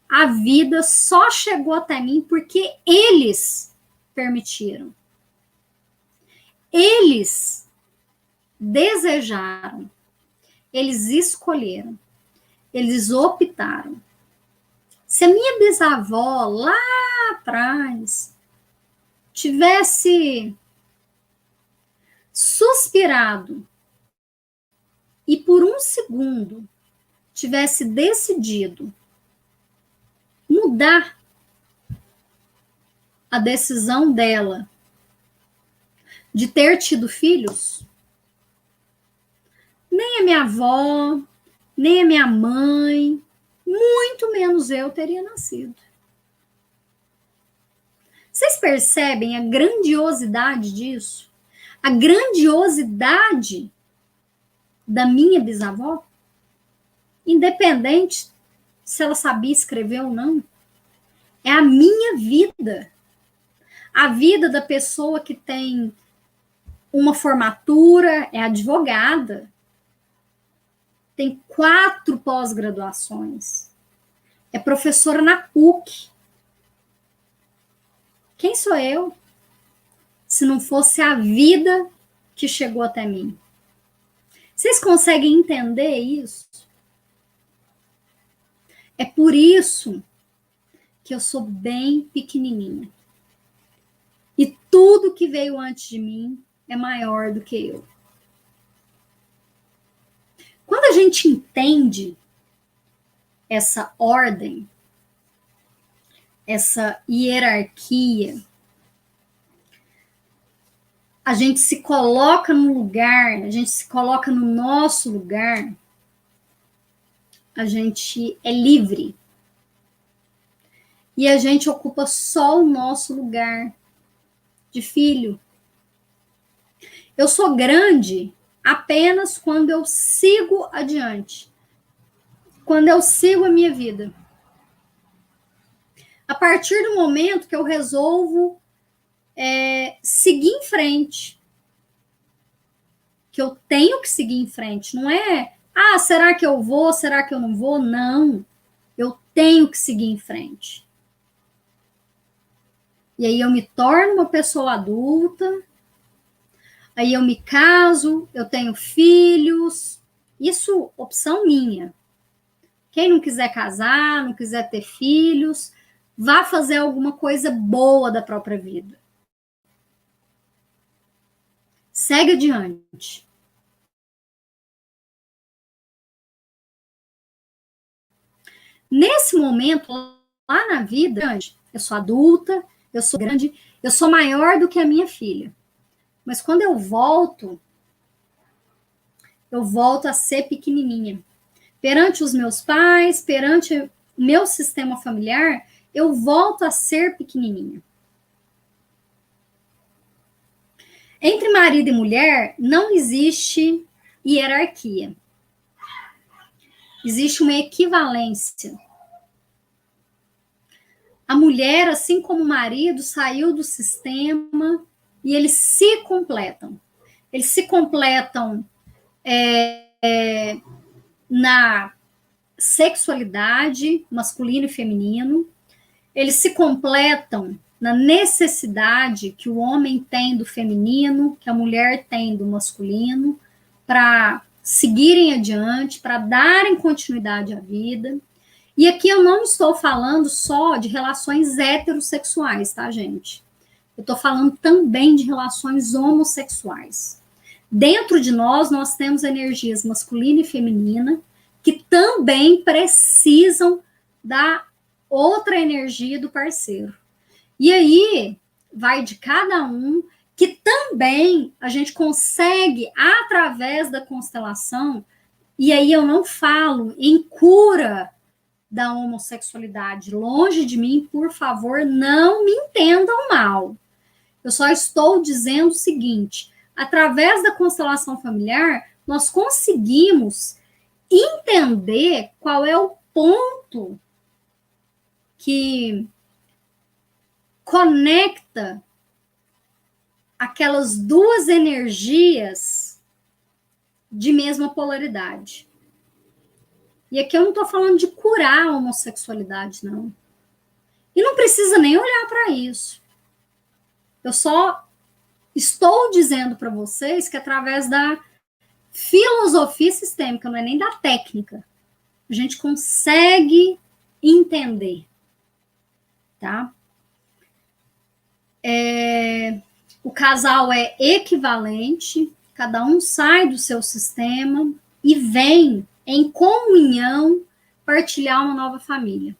a vida só chegou até mim porque eles permitiram. Eles desejaram, eles escolheram, eles optaram. Se a minha bisavó lá atrás tivesse suspirado e por um segundo tivesse decidido mudar a decisão dela de ter tido filhos, nem a minha avó, nem a minha mãe, muito menos eu teria nascido. Vocês percebem a grandiosidade disso? A grandiosidade da minha bisavó? Independente se ela sabia escrever ou não. É a minha vida. A vida da pessoa que tem uma formatura, é advogada, tem 4 pós-graduações, é professora na PUC. Quem sou eu se não fosse a vida que chegou até mim? Vocês conseguem entender isso? É por isso que eu sou bem pequenininha. E tudo que veio antes de mim é maior do que eu. Quando a gente entende essa ordem, essa hierarquia, a gente se coloca no lugar, a gente se coloca no nosso lugar, a gente é livre. E a gente ocupa só o nosso lugar de filho. Eu sou grande apenas quando eu sigo adiante, quando eu sigo a minha vida. A partir do momento que eu resolvo seguir em frente, que eu tenho que seguir em frente, não é, será que eu vou, será que eu não vou? Não, eu tenho que seguir em frente. E aí eu me torno uma pessoa adulta, aí eu me caso, eu tenho filhos, isso opção minha. Quem não quiser casar, não quiser ter filhos, vá fazer alguma coisa boa da própria vida. Segue adiante. Nesse momento, lá na vida, eu sou adulta, eu sou grande, eu sou maior do que a minha filha. Mas quando eu volto a ser pequenininha. Perante os meus pais, perante o meu sistema familiar, eu volto a ser pequenininha. Entre marido e mulher, não existe hierarquia. Existe uma equivalência. A mulher, assim como o marido, saiu do sistema e eles se completam. Eles se completam na sexualidade, masculino e feminino. Eles se completam na necessidade que o homem tem do feminino, que a mulher tem do masculino, para seguirem adiante, para darem continuidade à vida. E aqui eu não estou falando só de relações heterossexuais, tá, gente? Eu estou falando também de relações homossexuais. Dentro de nós temos energias masculina e feminina, que também precisam da outra energia do parceiro. E aí vai de cada um, que também a gente consegue, através da constelação, e aí eu não falo em cura da homossexualidade, longe de mim, por favor, não me entendam mal. Eu só estou dizendo o seguinte: através da constelação familiar, nós conseguimos entender qual é o ponto que conecta aquelas duas energias de mesma polaridade. E aqui eu não estou falando de curar a homossexualidade, não. E não precisa nem olhar para isso. Eu só estou dizendo para vocês que através da filosofia sistêmica, não é nem da técnica, a gente consegue entender, tá? O casal é equivalente, cada um sai do seu sistema e vem em comunhão partilhar uma nova família.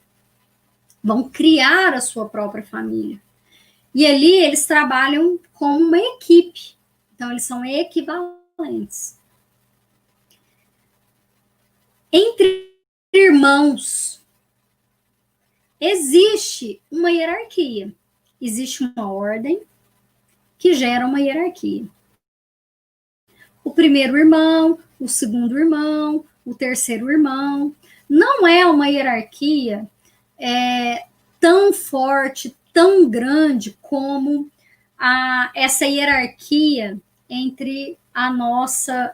Vão criar a sua própria família. E ali eles trabalham como uma equipe. Então, eles são equivalentes. Entre irmãos, existe uma hierarquia. Existe uma ordem que gera uma hierarquia. O primeiro irmão, o segundo irmão, o terceiro irmão. Não é uma hierarquia tão forte, tão grande como essa hierarquia entre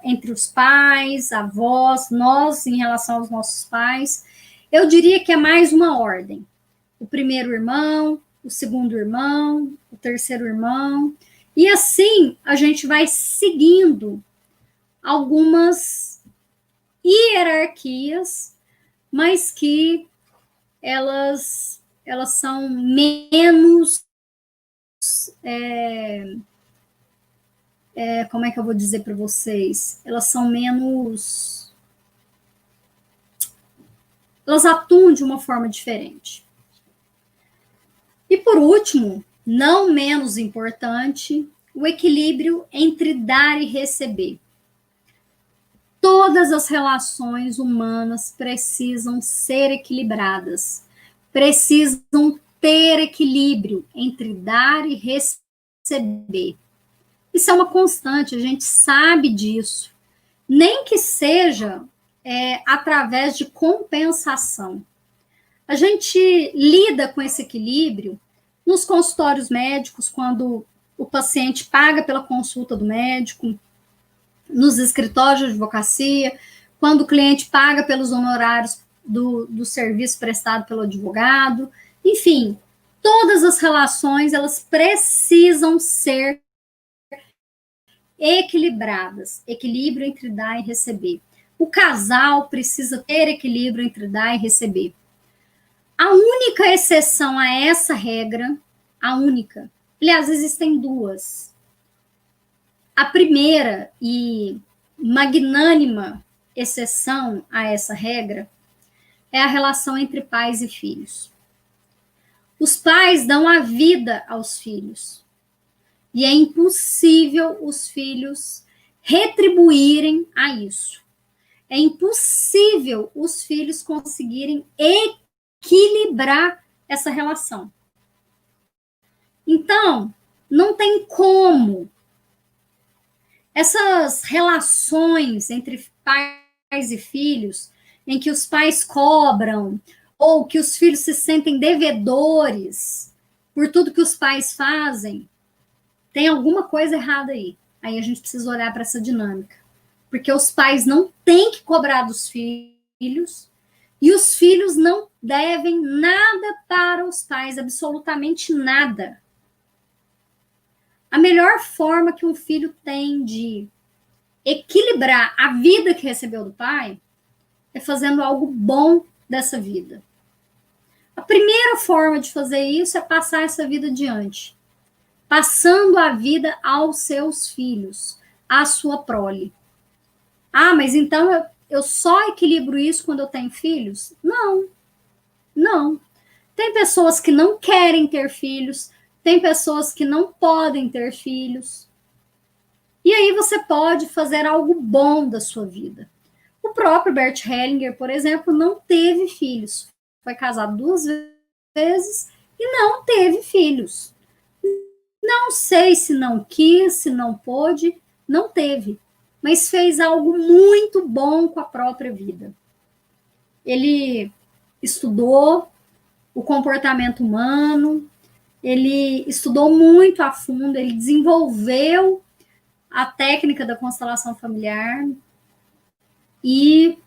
entre os pais, avós, nós em relação aos nossos pais. Eu diria que é mais uma ordem. O primeiro irmão, o segundo irmão, o terceiro irmão. E assim a gente vai seguindo algumas hierarquias, mas que elas são menos, como é que eu vou dizer para vocês? Elas são menos, elas atuam de uma forma diferente. E por último, não menos importante, o equilíbrio entre dar e receber. Todas as relações humanas precisam ser equilibradas, precisam ter equilíbrio entre dar e receber. Isso é uma constante, a gente sabe disso. Nem que seja através de compensação. A gente lida com esse equilíbrio nos consultórios médicos, quando o paciente paga pela consulta do médico, nos escritórios de advocacia, quando o cliente paga pelos honorários do serviço prestado pelo advogado. Enfim, todas as relações, elas precisam ser equilibradas, equilíbrio entre dar e receber. O casal precisa ter equilíbrio entre dar e receber. A única exceção a essa regra, a única, aliás, existem duas. A primeira e magnânima exceção a essa regra é a relação entre pais e filhos. Os pais dão a vida aos filhos. E é impossível os filhos retribuírem a isso. É impossível os filhos conseguirem equilibrar essa relação. Então, não tem como. Essas relações entre pais e filhos, em que os pais cobram, ou que os filhos se sentem devedores por tudo que os pais fazem, tem alguma coisa errada aí. Aí a gente precisa olhar para essa dinâmica. Porque os pais não têm que cobrar dos filhos e os filhos não devem nada para os pais, absolutamente nada. A melhor forma que um filho tem de equilibrar a vida que recebeu do pai é fazendo algo bom dessa vida. A primeira forma de fazer isso é passar essa vida adiante, passando a vida aos seus filhos, à sua prole. Ah, mas então eu só equilibro isso quando eu tenho filhos? Não, não. Tem pessoas que não querem ter filhos, tem pessoas que não podem ter filhos. E aí você pode fazer algo bom da sua vida. O próprio Bert Hellinger, por exemplo, não teve filhos. Foi casado 2 vezes e não teve filhos. Não sei se não quis, se não pôde, não teve. Mas fez algo muito bom com a própria vida. Ele estudou o comportamento humano, ele estudou muito a fundo, ele desenvolveu a técnica da constelação familiar e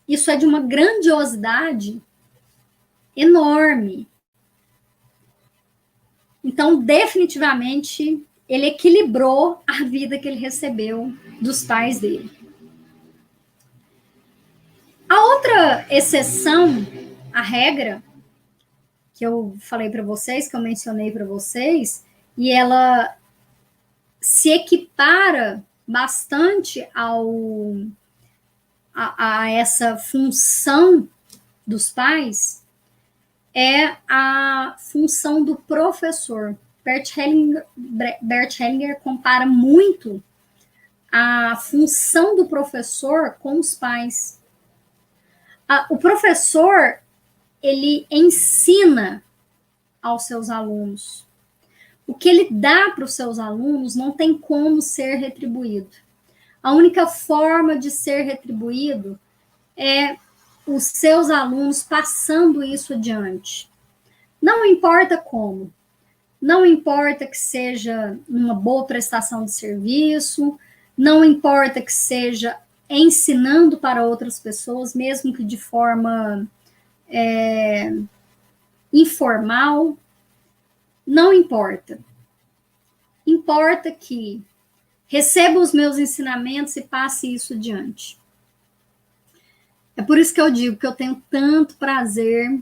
isso é de uma grandiosidade enorme. Então, definitivamente, ele equilibrou a vida que ele recebeu dos pais dele. A outra exceção à regra, que eu falei para vocês, que eu mencionei para vocês, e ela se equipara bastante a essa função dos pais, é a função do professor. Bert Hellinger compara muito a função do professor com os pais. O professor, ele ensina aos seus alunos. O que ele dá para os seus alunos não tem como ser retribuído. A única forma de ser retribuído é os seus alunos passando isso adiante. Não importa como. Não importa que seja uma boa prestação de serviço, não importa que seja ensinando para outras pessoas, mesmo que de forma informal, não importa. Importa que receba os meus ensinamentos e passe isso adiante. É por isso que eu digo que eu tenho tanto prazer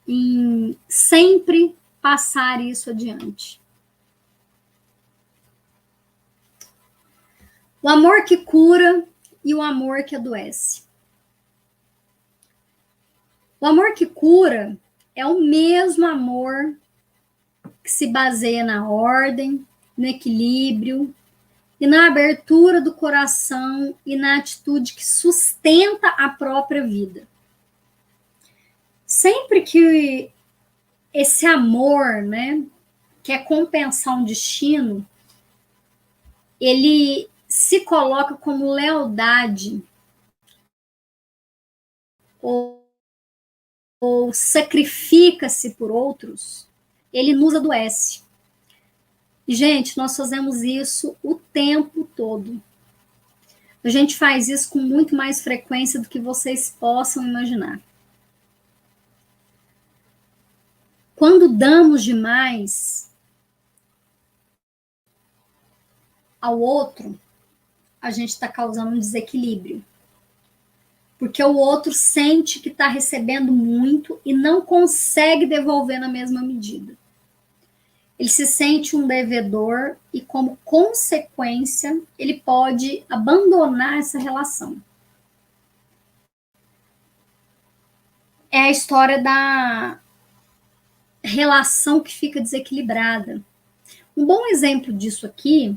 em sempre passar isso adiante. O amor que cura e o amor que adoece. O amor que cura é o mesmo amor que se baseia na ordem, no equilíbrio e na abertura do coração e na atitude que sustenta a própria vida. Sempre que esse amor, né, quer compensar um destino, ele se coloca como lealdade ou sacrifica-se por outros, ele nos adoece. E, gente, nós fazemos isso o tempo todo. A gente faz isso com muito mais frequência do que vocês possam imaginar. Quando damos demais ao outro, a gente está causando um desequilíbrio. Porque o outro sente que está recebendo muito e não consegue devolver na mesma medida. Ele se sente um devedor e, como consequência, ele pode abandonar essa relação. É a história da relação que fica desequilibrada. Um bom exemplo disso aqui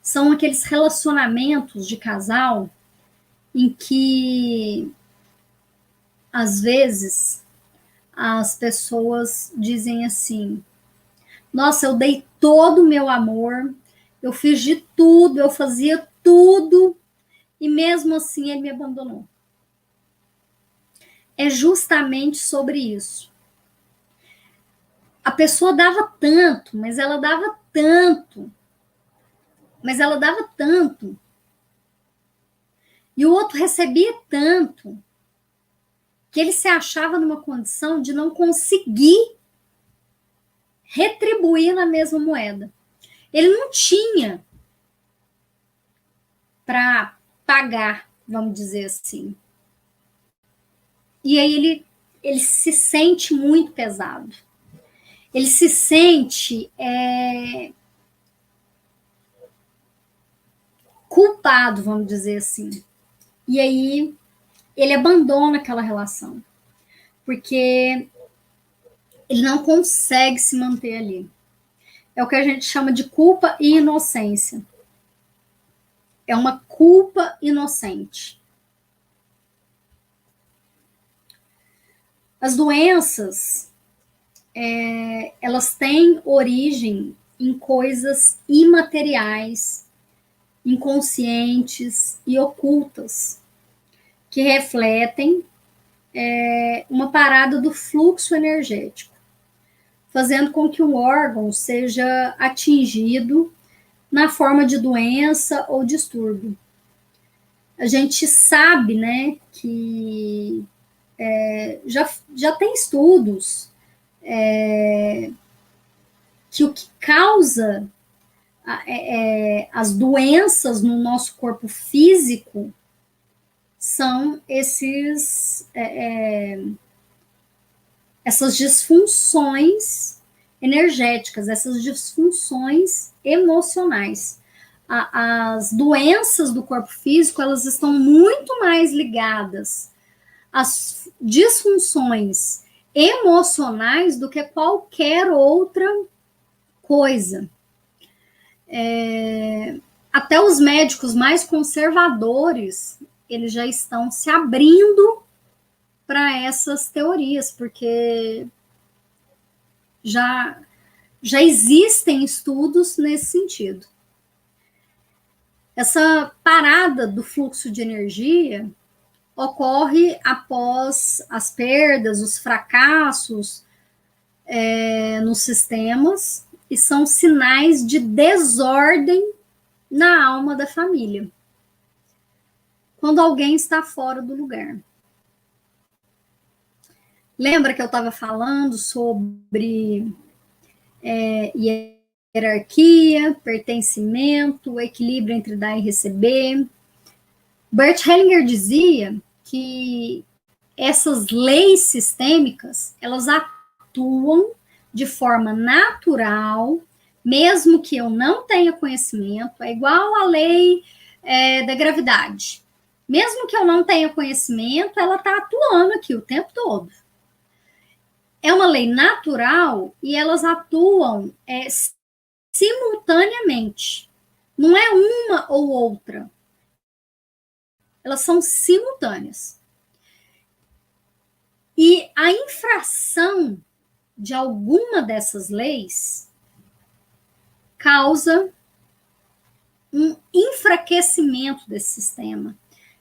são aqueles relacionamentos de casal em que, às vezes, as pessoas dizem assim: nossa, eu dei todo o meu amor, eu fiz de tudo, eu fazia tudo, e mesmo assim ele me abandonou. é justamente sobre isso. A pessoa dava tanto, mas ela dava tanto, mas ela dava tanto, e o outro recebia tanto, que ele se achava numa condição de não conseguir retribuir na mesma moeda. Ele não tinha para pagar, vamos dizer assim. E aí ele se sente muito pesado. Ele se sente culpado, vamos dizer assim. E aí ele abandona aquela relação, porque ele não consegue se manter ali. É o que a gente chama de culpa e inocência. É uma culpa inocente. As doenças, elas têm origem em coisas imateriais, inconscientes e ocultas, que refletem uma parada do fluxo energético, fazendo com que um órgão seja atingido na forma de doença ou distúrbio. A gente sabe, né, que já tem estudos que o que causa as doenças no nosso corpo físico são essas disfunções energéticas, essas disfunções emocionais. As doenças do corpo físico, elas estão muito mais ligadas às disfunções emocionais do que qualquer outra coisa. Até os médicos mais conservadores, eles já estão se abrindo para essas teorias, porque já existem estudos nesse sentido. Essa parada do fluxo de energia ocorre após as perdas, os fracassos nos sistemas, e são sinais de desordem na alma da família, quando alguém está fora do lugar. Lembra que eu estava falando sobre hierarquia, pertencimento, equilíbrio entre dar e receber? Bert Hellinger dizia que essas leis sistêmicas, elas atuam de forma natural, mesmo que eu não tenha conhecimento, é igual a lei da gravidade. Mesmo que eu não tenha conhecimento, ela está atuando aqui o tempo todo. É uma lei natural e elas atuam simultaneamente. Não é uma ou outra. Elas são simultâneas. E a infração de alguma dessas leis causa um enfraquecimento desse sistema.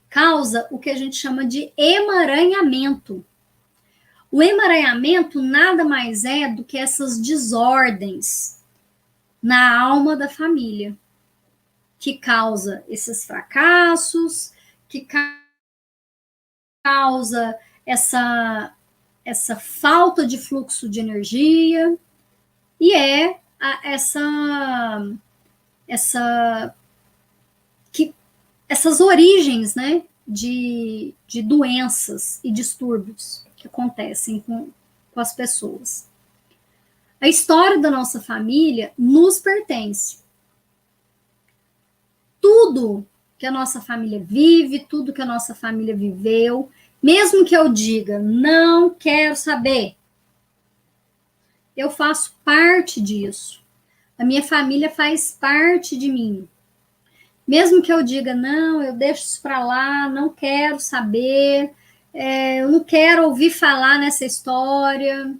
Causa o que a gente chama de emaranhamento. O emaranhamento nada mais é do que essas desordens na alma da família, que causa esses fracassos, que causa essa falta de fluxo de energia, e essas origens, né, de doenças e distúrbios que acontecem com as pessoas. A história da nossa família nos pertence. Tudo que a nossa família vive, tudo que a nossa família viveu, mesmo que eu diga, não quero saber, eu faço parte disso. A minha família faz parte de mim. Mesmo que eu diga, não, eu deixo isso para lá, não quero saber, eu não quero ouvir falar nessa história.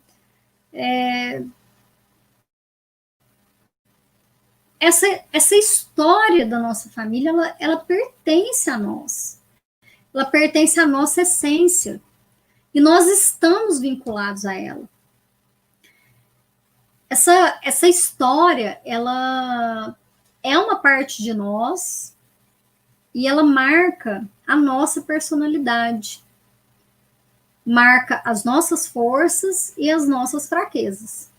Essa história da nossa família, ela pertence a nós. Ela pertence à nossa essência. e nós estamos vinculados a ela. Essa história, ela é uma parte de nós e ela marca a nossa personalidade, marca as nossas forças e as nossas fraquezas.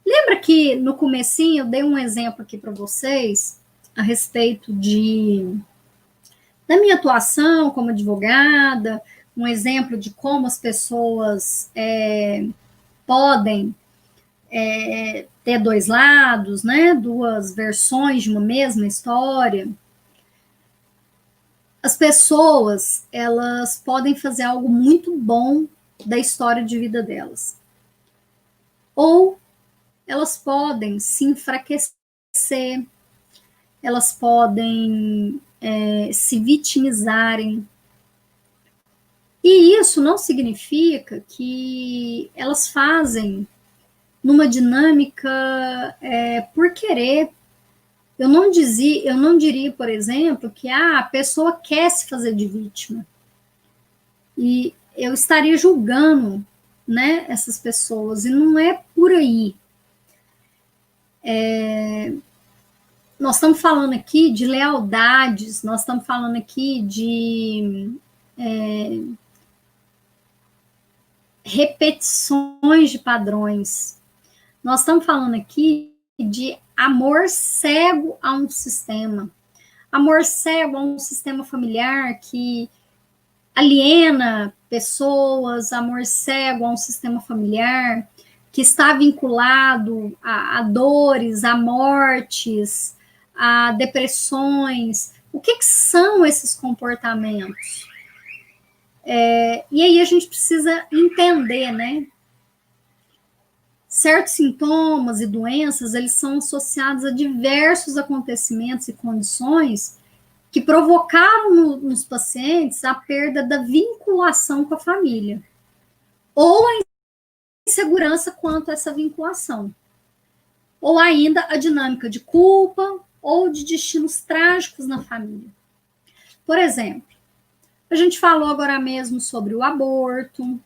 Lembra que no comecinho eu dei um exemplo aqui para vocês a respeito da minha atuação como advogada, um exemplo de como as pessoas podem ter dois lados, né? Duas versões de uma mesma história. As pessoas, elas podem fazer algo muito bom da história de vida delas. Ou elas podem se enfraquecer, elas podem se vitimizarem. E isso não significa que elas fazem numa dinâmica por querer. Eu não diria, por exemplo, que a pessoa quer se fazer de vítima. E eu estaria julgando, né, essas pessoas, e não é por aí. Nós estamos falando aqui de lealdades, nós estamos falando aqui de repetições de padrões. Nós estamos falando aqui de amor cego a um sistema. Amor cego a um sistema familiar que aliena pessoas, amor cego a um sistema familiar que está vinculado a dores, a mortes, a depressões. O que são esses comportamentos? E aí a gente precisa entender, né? Certos sintomas e doenças, eles são associados a diversos acontecimentos e condições que provocaram nos pacientes a perda da vinculação com a família, ou a insegurança quanto a essa vinculação, ou ainda a dinâmica de culpa ou de destinos trágicos na família. Por exemplo, a gente falou agora mesmo sobre o aborto.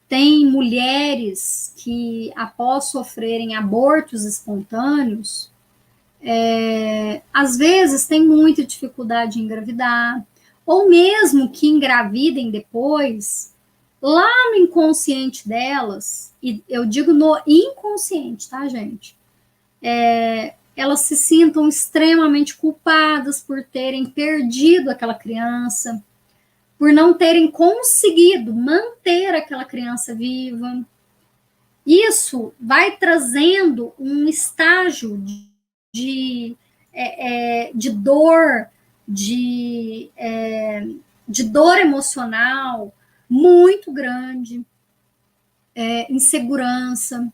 Tem mulheres que, após sofrerem abortos espontâneos, às vezes têm muita dificuldade em engravidar, ou mesmo que engravidem depois, lá no inconsciente delas, e eu digo no inconsciente, tá, gente? Elas se sintam extremamente culpadas por terem perdido aquela criança, por não terem conseguido manter aquela criança viva. Isso vai trazendo um estágio de dor, de dor emocional muito grande, insegurança.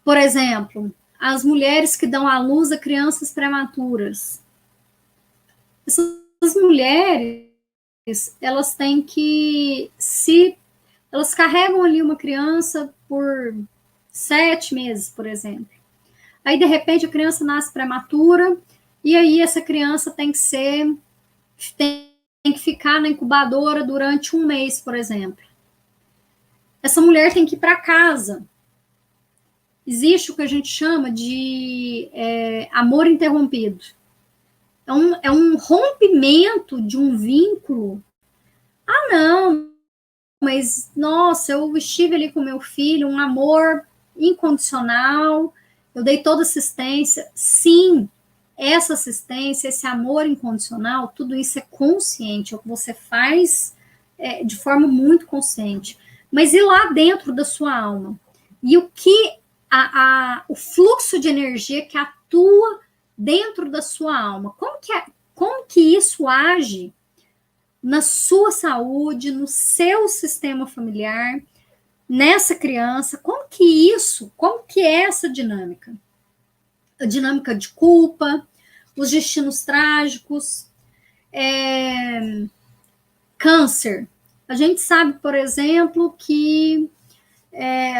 Por exemplo, as mulheres que dão à luz a crianças prematuras. Essas mulheres, elas têm que elas carregam ali uma criança por 7 meses, por exemplo. Aí, de repente, a criança nasce prematura, e aí essa criança tem que ficar na incubadora durante 1 mês, por exemplo. Essa mulher tem que ir para casa. Existe o que a gente chama de amor interrompido. É um rompimento de um vínculo. Ah, não, mas, nossa, eu estive ali com meu filho, um amor incondicional, eu dei toda assistência. Sim, essa assistência, esse amor incondicional, tudo isso é consciente, é o que você faz de forma muito consciente. Mas e lá dentro da sua alma? E o que o fluxo de energia que atua dentro da sua alma? Como que isso age na sua saúde, no seu sistema familiar, nessa criança? Como que é essa dinâmica? A dinâmica de culpa, os destinos trágicos, câncer. A gente sabe, por exemplo, que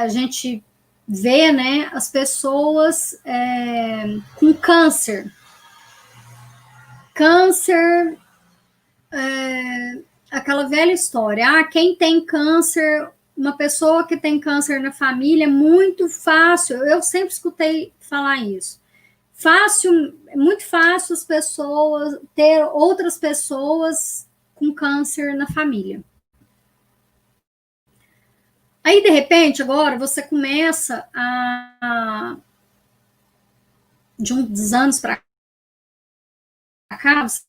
a gente vê, né, as pessoas com câncer. Câncer, aquela velha história, quem tem câncer, uma pessoa que tem câncer na família, é muito fácil, eu sempre escutei falar isso, é muito fácil as pessoas, ter outras pessoas com câncer na família. Aí, de repente, agora, você começa de uns anos para cá, você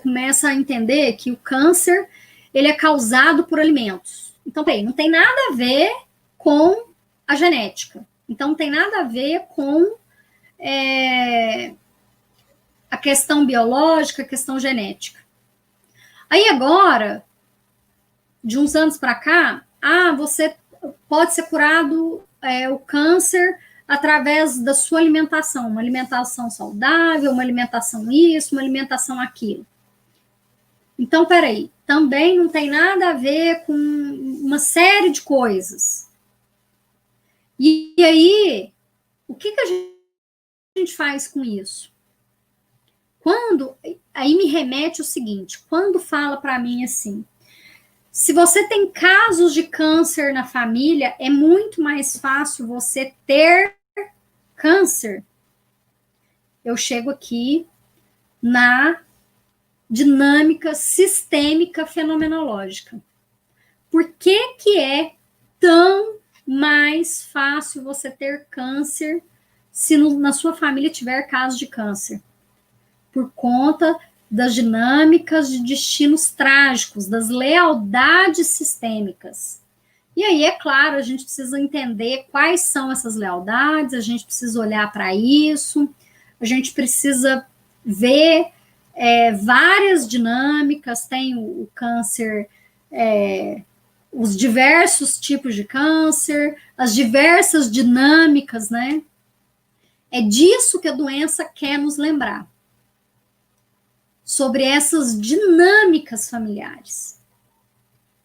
começa a entender que o câncer, ele é causado por alimentos. Então, não tem nada a ver com a genética. Então, não tem nada a ver com a questão biológica, a questão genética. Aí, agora, de uns anos para cá, você pode ser curado o câncer através da sua alimentação, uma alimentação saudável, uma alimentação isso, uma alimentação aquilo. Então, peraí, também não tem nada a ver com uma série de coisas. E aí, o que a gente faz com isso? Aí me remete o seguinte, quando fala para mim assim, se você tem casos de câncer na família, é muito mais fácil você ter câncer. Eu chego aqui na dinâmica sistêmica fenomenológica. Por que é tão mais fácil você ter câncer se na sua família tiver caso de câncer? Por conta das dinâmicas de destinos trágicos, das lealdades sistêmicas. E aí, é claro, a gente precisa entender quais são essas lealdades, a gente precisa olhar para isso, a gente precisa ver várias dinâmicas, tem o câncer, os diversos tipos de câncer, as diversas dinâmicas, né? É disso que a doença quer nos lembrar. Sobre essas dinâmicas familiares.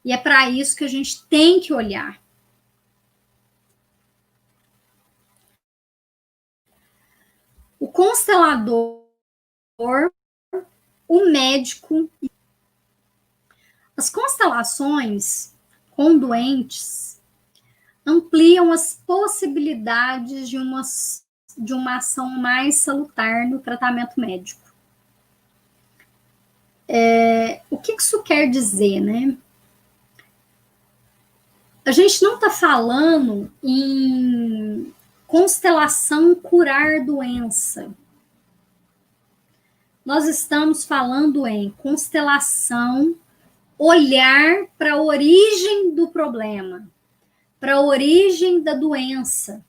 E é para isso que a gente tem que olhar. O constelador, o médico. As constelações com doentes ampliam as possibilidades de uma ação mais salutar no tratamento médico. O que isso quer dizer, né? A gente não está falando em constelação curar doença. Nós estamos falando em constelação olhar para a origem do problema, para a origem da doença,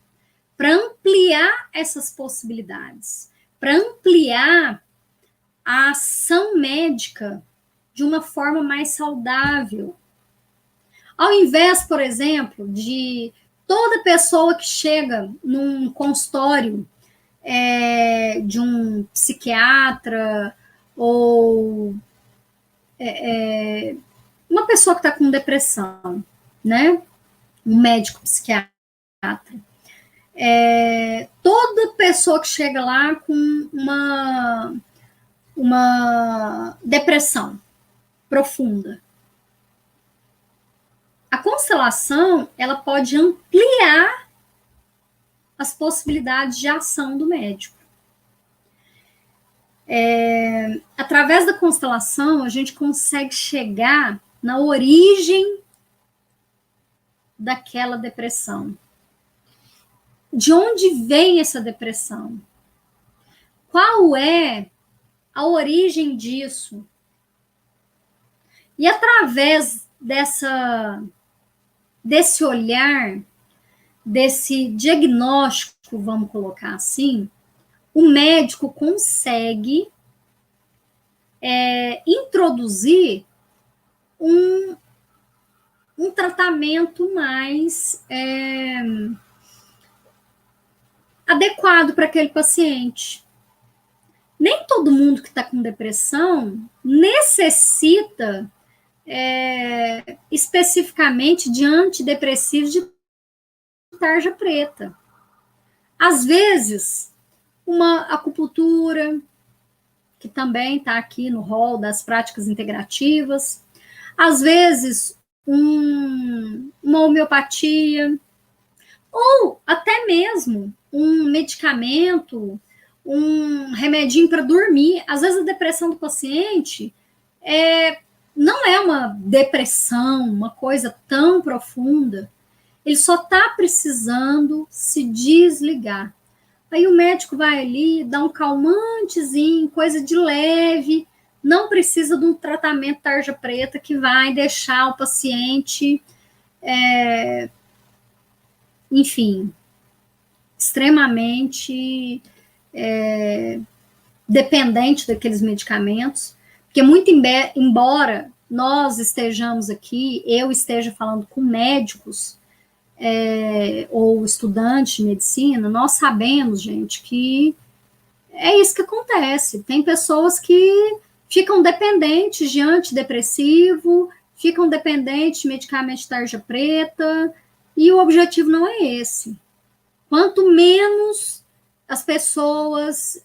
para ampliar essas possibilidades, para ampliar a ação médica de uma forma mais saudável. Ao invés, por exemplo, de toda pessoa que chega num consultório de um psiquiatra ou uma pessoa que está com depressão, né? Um médico psiquiatra. Toda pessoa que chega lá com uma depressão profunda. A constelação, ela pode ampliar as possibilidades de ação do médico. Através da constelação, a gente consegue chegar na origem daquela depressão. De onde vem essa depressão? Qual é a origem disso? E através desse olhar, desse diagnóstico, vamos colocar assim, o médico consegue introduzir um tratamento mais adequado para aquele paciente. Nem todo mundo que está com depressão necessita especificamente de antidepressivos de tarja preta. Às vezes, uma acupuntura, que também está aqui no rol das práticas integrativas, Às vezes, uma homeopatia, ou até mesmo um medicamento, um remedinho para dormir. Às vezes a depressão do paciente não é uma depressão, uma coisa tão profunda. Ele só está precisando se desligar. Aí o médico vai ali, dá um calmantezinho, coisa de leve, não precisa de um tratamento tarja preta que vai deixar o paciente, enfim, extremamente dependente daqueles medicamentos, porque muito embora nós estejamos aqui, eu esteja falando com médicos ou estudantes de medicina, nós sabemos, gente, que é isso que acontece. Tem pessoas que ficam dependentes de antidepressivo, ficam dependentes de medicamento de tarja preta, e o objetivo não é esse. Quanto menos as pessoas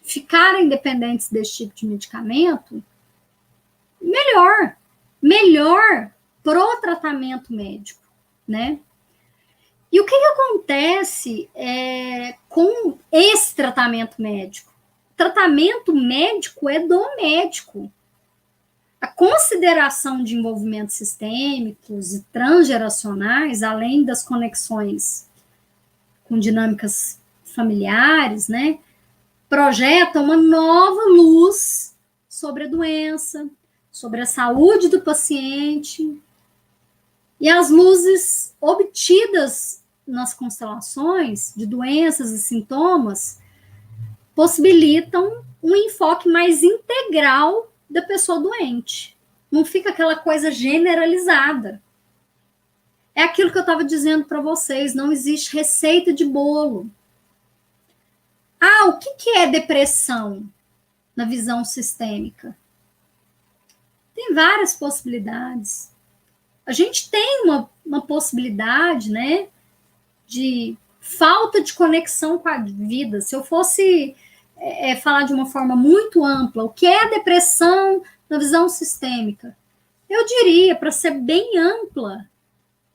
ficarem dependentes desse tipo de medicamento, melhor. Melhor pro tratamento médico, né? E o que acontece com esse tratamento médico? O tratamento médico é do médico. A consideração de envolvimentos sistêmicos e transgeracionais, além das conexões com dinâmicas familiares, né, projeta uma nova luz sobre a doença, sobre a saúde do paciente. E as luzes obtidas nas constelações de doenças e sintomas possibilitam um enfoque mais integral da pessoa doente. Não fica aquela coisa generalizada. É aquilo que eu estava dizendo para vocês, não existe receita de bolo. O que é depressão na visão sistêmica? Tem várias possibilidades. A gente tem uma possibilidade, né, de falta de conexão com a vida. Se eu fosse falar de uma forma muito ampla, o que é a depressão na visão sistêmica? Eu diria, para ser bem ampla,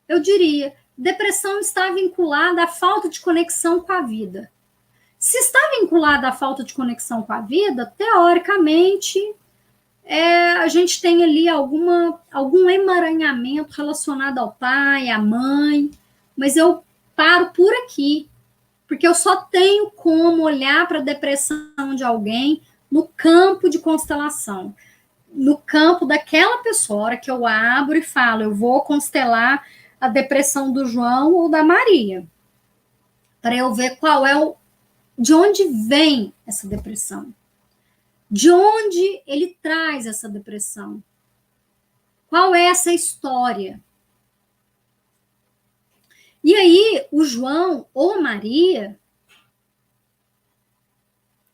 eu diria, depressão está vinculada à falta de conexão com a vida. Se está vinculada à falta de conexão com a vida, teoricamente, a gente tem ali algum emaranhamento relacionado ao pai, à mãe, mas eu paro por aqui, porque eu só tenho como olhar para a depressão de alguém no campo de constelação, no campo daquela pessoa, a hora que eu abro e falo, eu vou constelar a depressão do João ou da Maria, para eu ver de onde vem essa depressão. De onde ele traz essa depressão? Qual é essa história? E aí, o João ou a Maria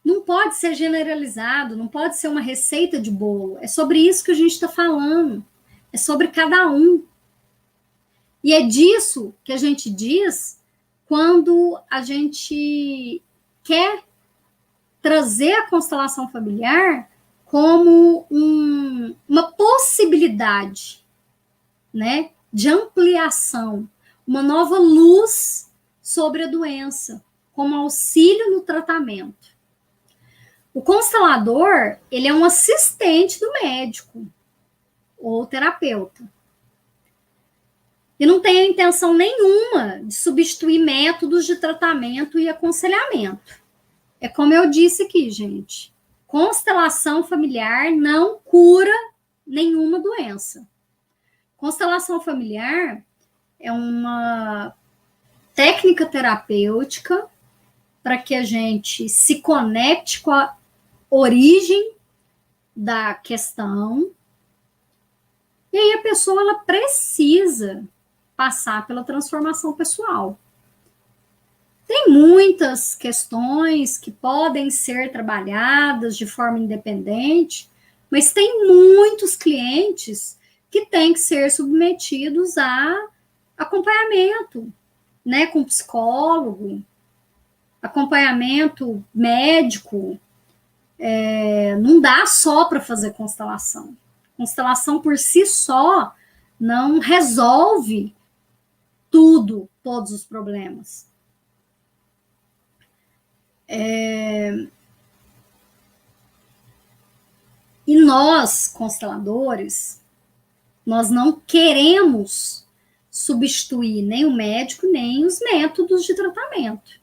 não pode ser generalizado, não pode ser uma receita de bolo. É sobre isso que a gente está falando. É sobre cada um. E é disso que a gente diz quando a gente quer trazer a constelação familiar como uma possibilidade, né, de ampliação, uma nova luz sobre a doença, como auxílio no tratamento. O constelador, ele é um assistente do médico ou terapeuta. E não tem a intenção nenhuma de substituir métodos de tratamento e aconselhamento. É como eu disse aqui, gente. Constelação familiar não cura nenhuma doença. Constelação familiar é uma técnica terapêutica para que a gente se conecte com a origem da questão. E aí a pessoa ela precisa passar pela transformação pessoal. Tem muitas questões que podem ser trabalhadas de forma independente, mas tem muitos clientes que têm que ser submetidos a acompanhamento, né, com psicólogo, acompanhamento médico. Não dá só para fazer constelação. Constelação por si só não resolve tudo, todos os problemas. E nós, consteladores, nós não queremos substituir nem o médico, nem os métodos de tratamento.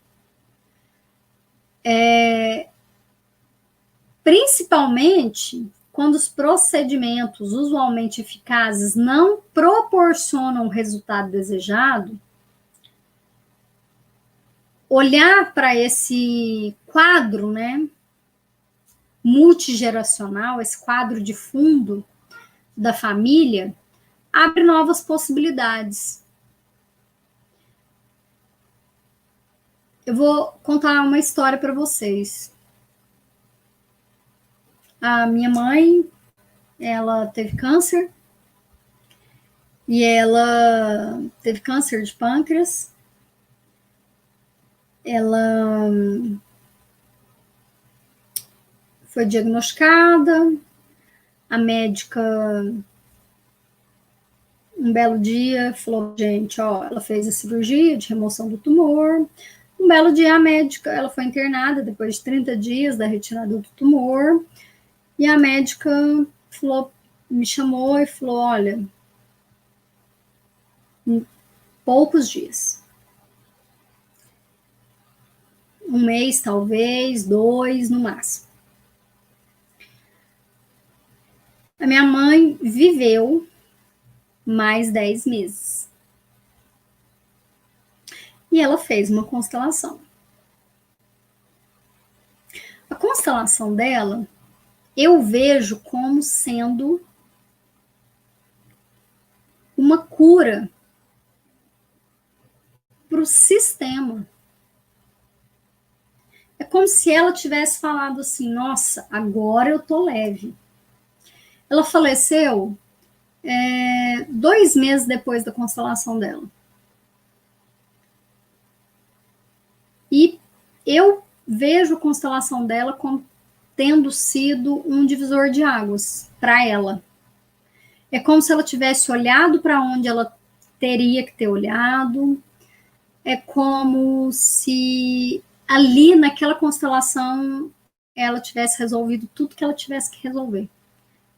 Principalmente quando os procedimentos usualmente eficazes não proporcionam o resultado desejado, olhar para esse quadro, né, multigeracional, esse quadro de fundo da família, abre novas possibilidades. Eu vou contar uma história para vocês. A minha mãe, ela teve câncer, e ela teve câncer de pâncreas. Ela foi diagnosticada, a médica, um belo dia, falou, gente, ó, ela fez a cirurgia de remoção do tumor. Um belo dia, a médica, ela foi internada depois de 30 dias da retirada do tumor, e a médica falou, me chamou e falou, olha, em poucos dias, um mês talvez, 2 no máximo. A minha mãe viveu mais 10 meses. E ela fez uma constelação. A constelação dela, eu vejo como sendo uma cura para o sistema. É como se ela tivesse falado assim, nossa, agora eu tô leve. Ela faleceu 2 meses depois da constelação dela. E eu vejo a constelação dela como tendo sido um divisor de águas para ela. É como se ela tivesse olhado para onde ela teria que ter olhado. É como se ali naquela constelação ela tivesse resolvido tudo que ela tivesse que resolver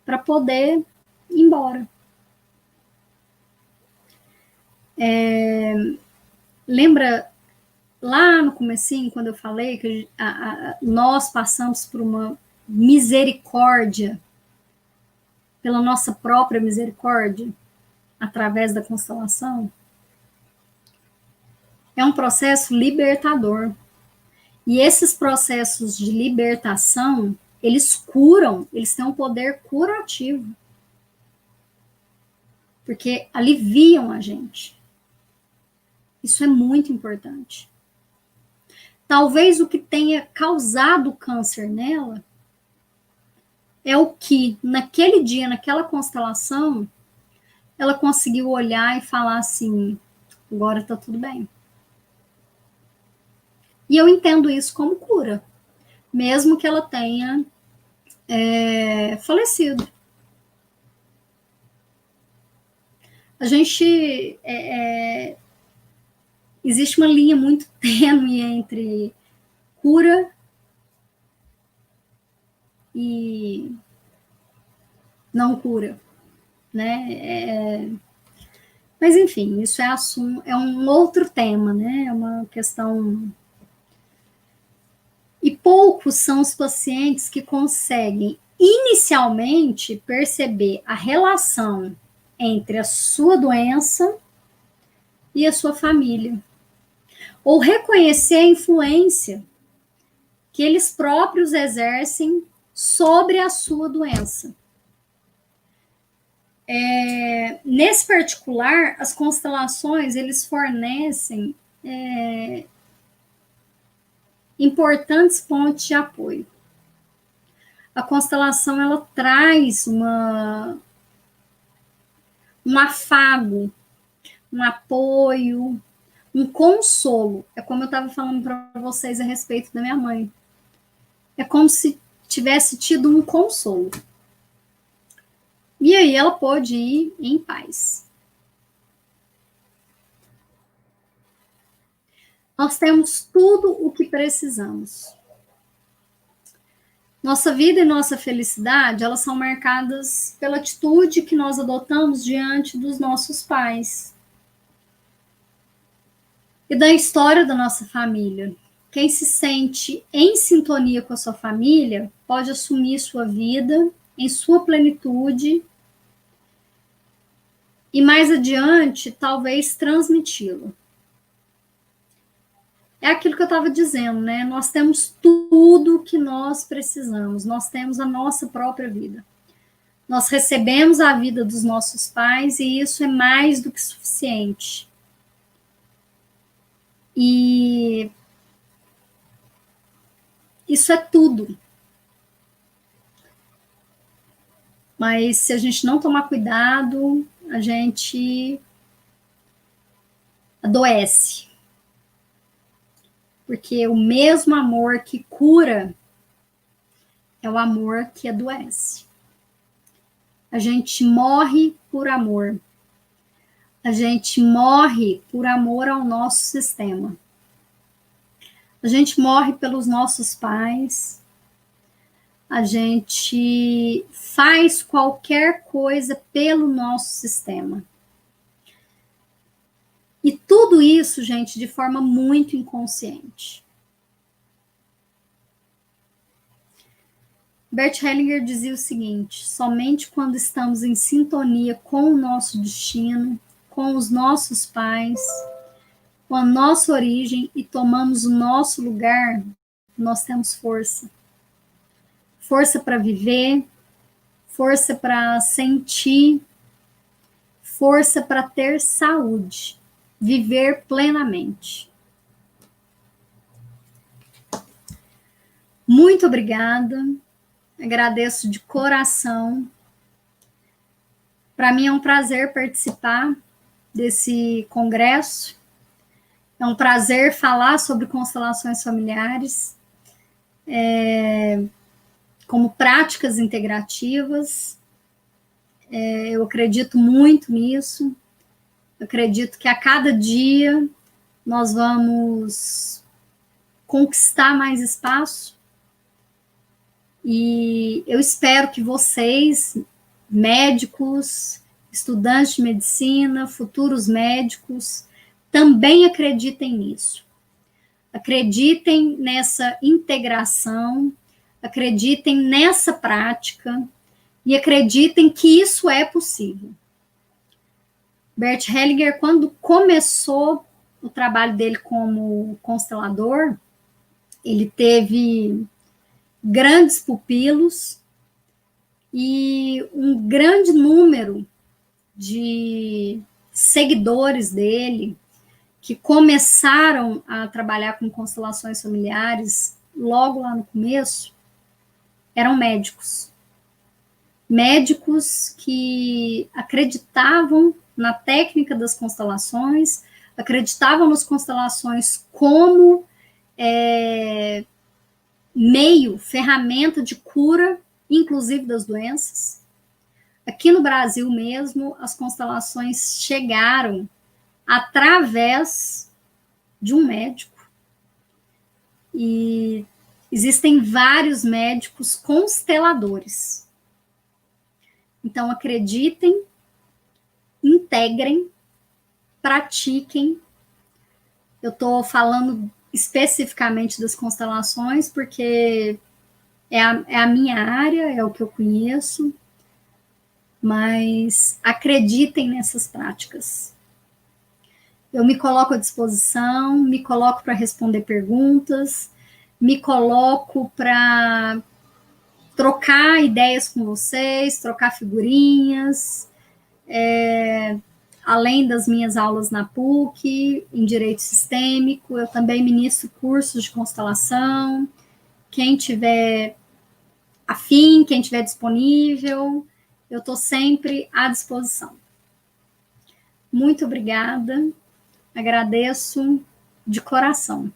para poder ir embora. Lembra lá no comecinho, quando eu falei que nós passamos por uma misericórdia, pela nossa própria misericórdia, através da constelação? É um processo libertador. E esses processos de libertação, eles curam, eles têm um poder curativo. Porque aliviam a gente. Isso é muito importante. Talvez o que tenha causado câncer nela é o que, naquele dia, naquela constelação, ela conseguiu olhar e falar assim, agora tá tudo bem. E eu entendo isso como cura, mesmo que ela tenha falecido. A gente... existe uma linha muito tênue entre cura e não cura, né? Mas, enfim, isso é um outro tema, né? É uma questão... E poucos são os pacientes que conseguem inicialmente perceber a relação entre a sua doença e a sua família, ou reconhecer a influência que eles próprios exercem sobre a sua doença. Nesse particular, as constelações, eles fornecem importantes pontos de apoio. A constelação, ela traz um afago, um apoio, um consolo. É como eu estava falando para vocês a respeito da minha mãe. É como se tivesse tido um consolo. E aí ela pôde ir em paz. Nós temos tudo o que precisamos. Nossa vida e nossa felicidade, elas são marcadas pela atitude que nós adotamos diante dos nossos pais e da história da nossa família. Quem se sente em sintonia com a sua família pode assumir sua vida em sua plenitude e mais adiante, talvez transmiti-lo. É aquilo que eu estava dizendo, né? Nós temos tudo o que nós precisamos, nós temos a nossa própria vida. Nós recebemos a vida dos nossos pais e isso é mais do que suficiente. E isso é tudo. Mas se a gente não tomar cuidado, a gente adoece. Porque o mesmo amor que cura é o amor que adoece. A gente morre por amor. A gente morre por amor ao nosso sistema. A gente morre pelos nossos pais. A gente faz qualquer coisa pelo nosso sistema. E tudo isso, gente, de forma muito inconsciente. Bert Hellinger dizia o seguinte: somente quando estamos em sintonia com o nosso destino, com os nossos pais, com a nossa origem e tomamos o nosso lugar, nós temos força. Força para viver, força para sentir, força para ter saúde, viver plenamente. Muito obrigada. Agradeço de coração. Para mim é um prazer participar desse congresso. É um prazer falar sobre constelações familiares, como práticas integrativas. Eu acredito muito nisso. Eu acredito que a cada dia nós vamos conquistar mais espaço. E eu espero que vocês, médicos, estudantes de medicina, futuros médicos, também acreditem nisso. Acreditem nessa integração, acreditem nessa prática e acreditem que isso é possível. Bert Hellinger, quando começou o trabalho dele como constelador, ele teve grandes pupilos e um grande número de seguidores dele que começaram a trabalhar com constelações familiares logo lá no começo eram médicos. Médicos que acreditavam na técnica das constelações, acreditavam nas constelações como meio, ferramenta de cura, inclusive das doenças. Aqui no Brasil mesmo, as constelações chegaram através de um médico. E existem vários médicos consteladores. Então, acreditem, integrem, pratiquem. Eu estou falando especificamente das constelações, porque é a minha área, é o que eu conheço, mas acreditem nessas práticas. Eu me coloco à disposição, me coloco para responder perguntas, me coloco para trocar ideias com vocês, trocar figurinhas, além das minhas aulas na PUC, em Direito Sistêmico, eu também ministro cursos de constelação. Quem tiver afim, quem tiver disponível, eu estou sempre à disposição. Muito obrigada, agradeço de coração.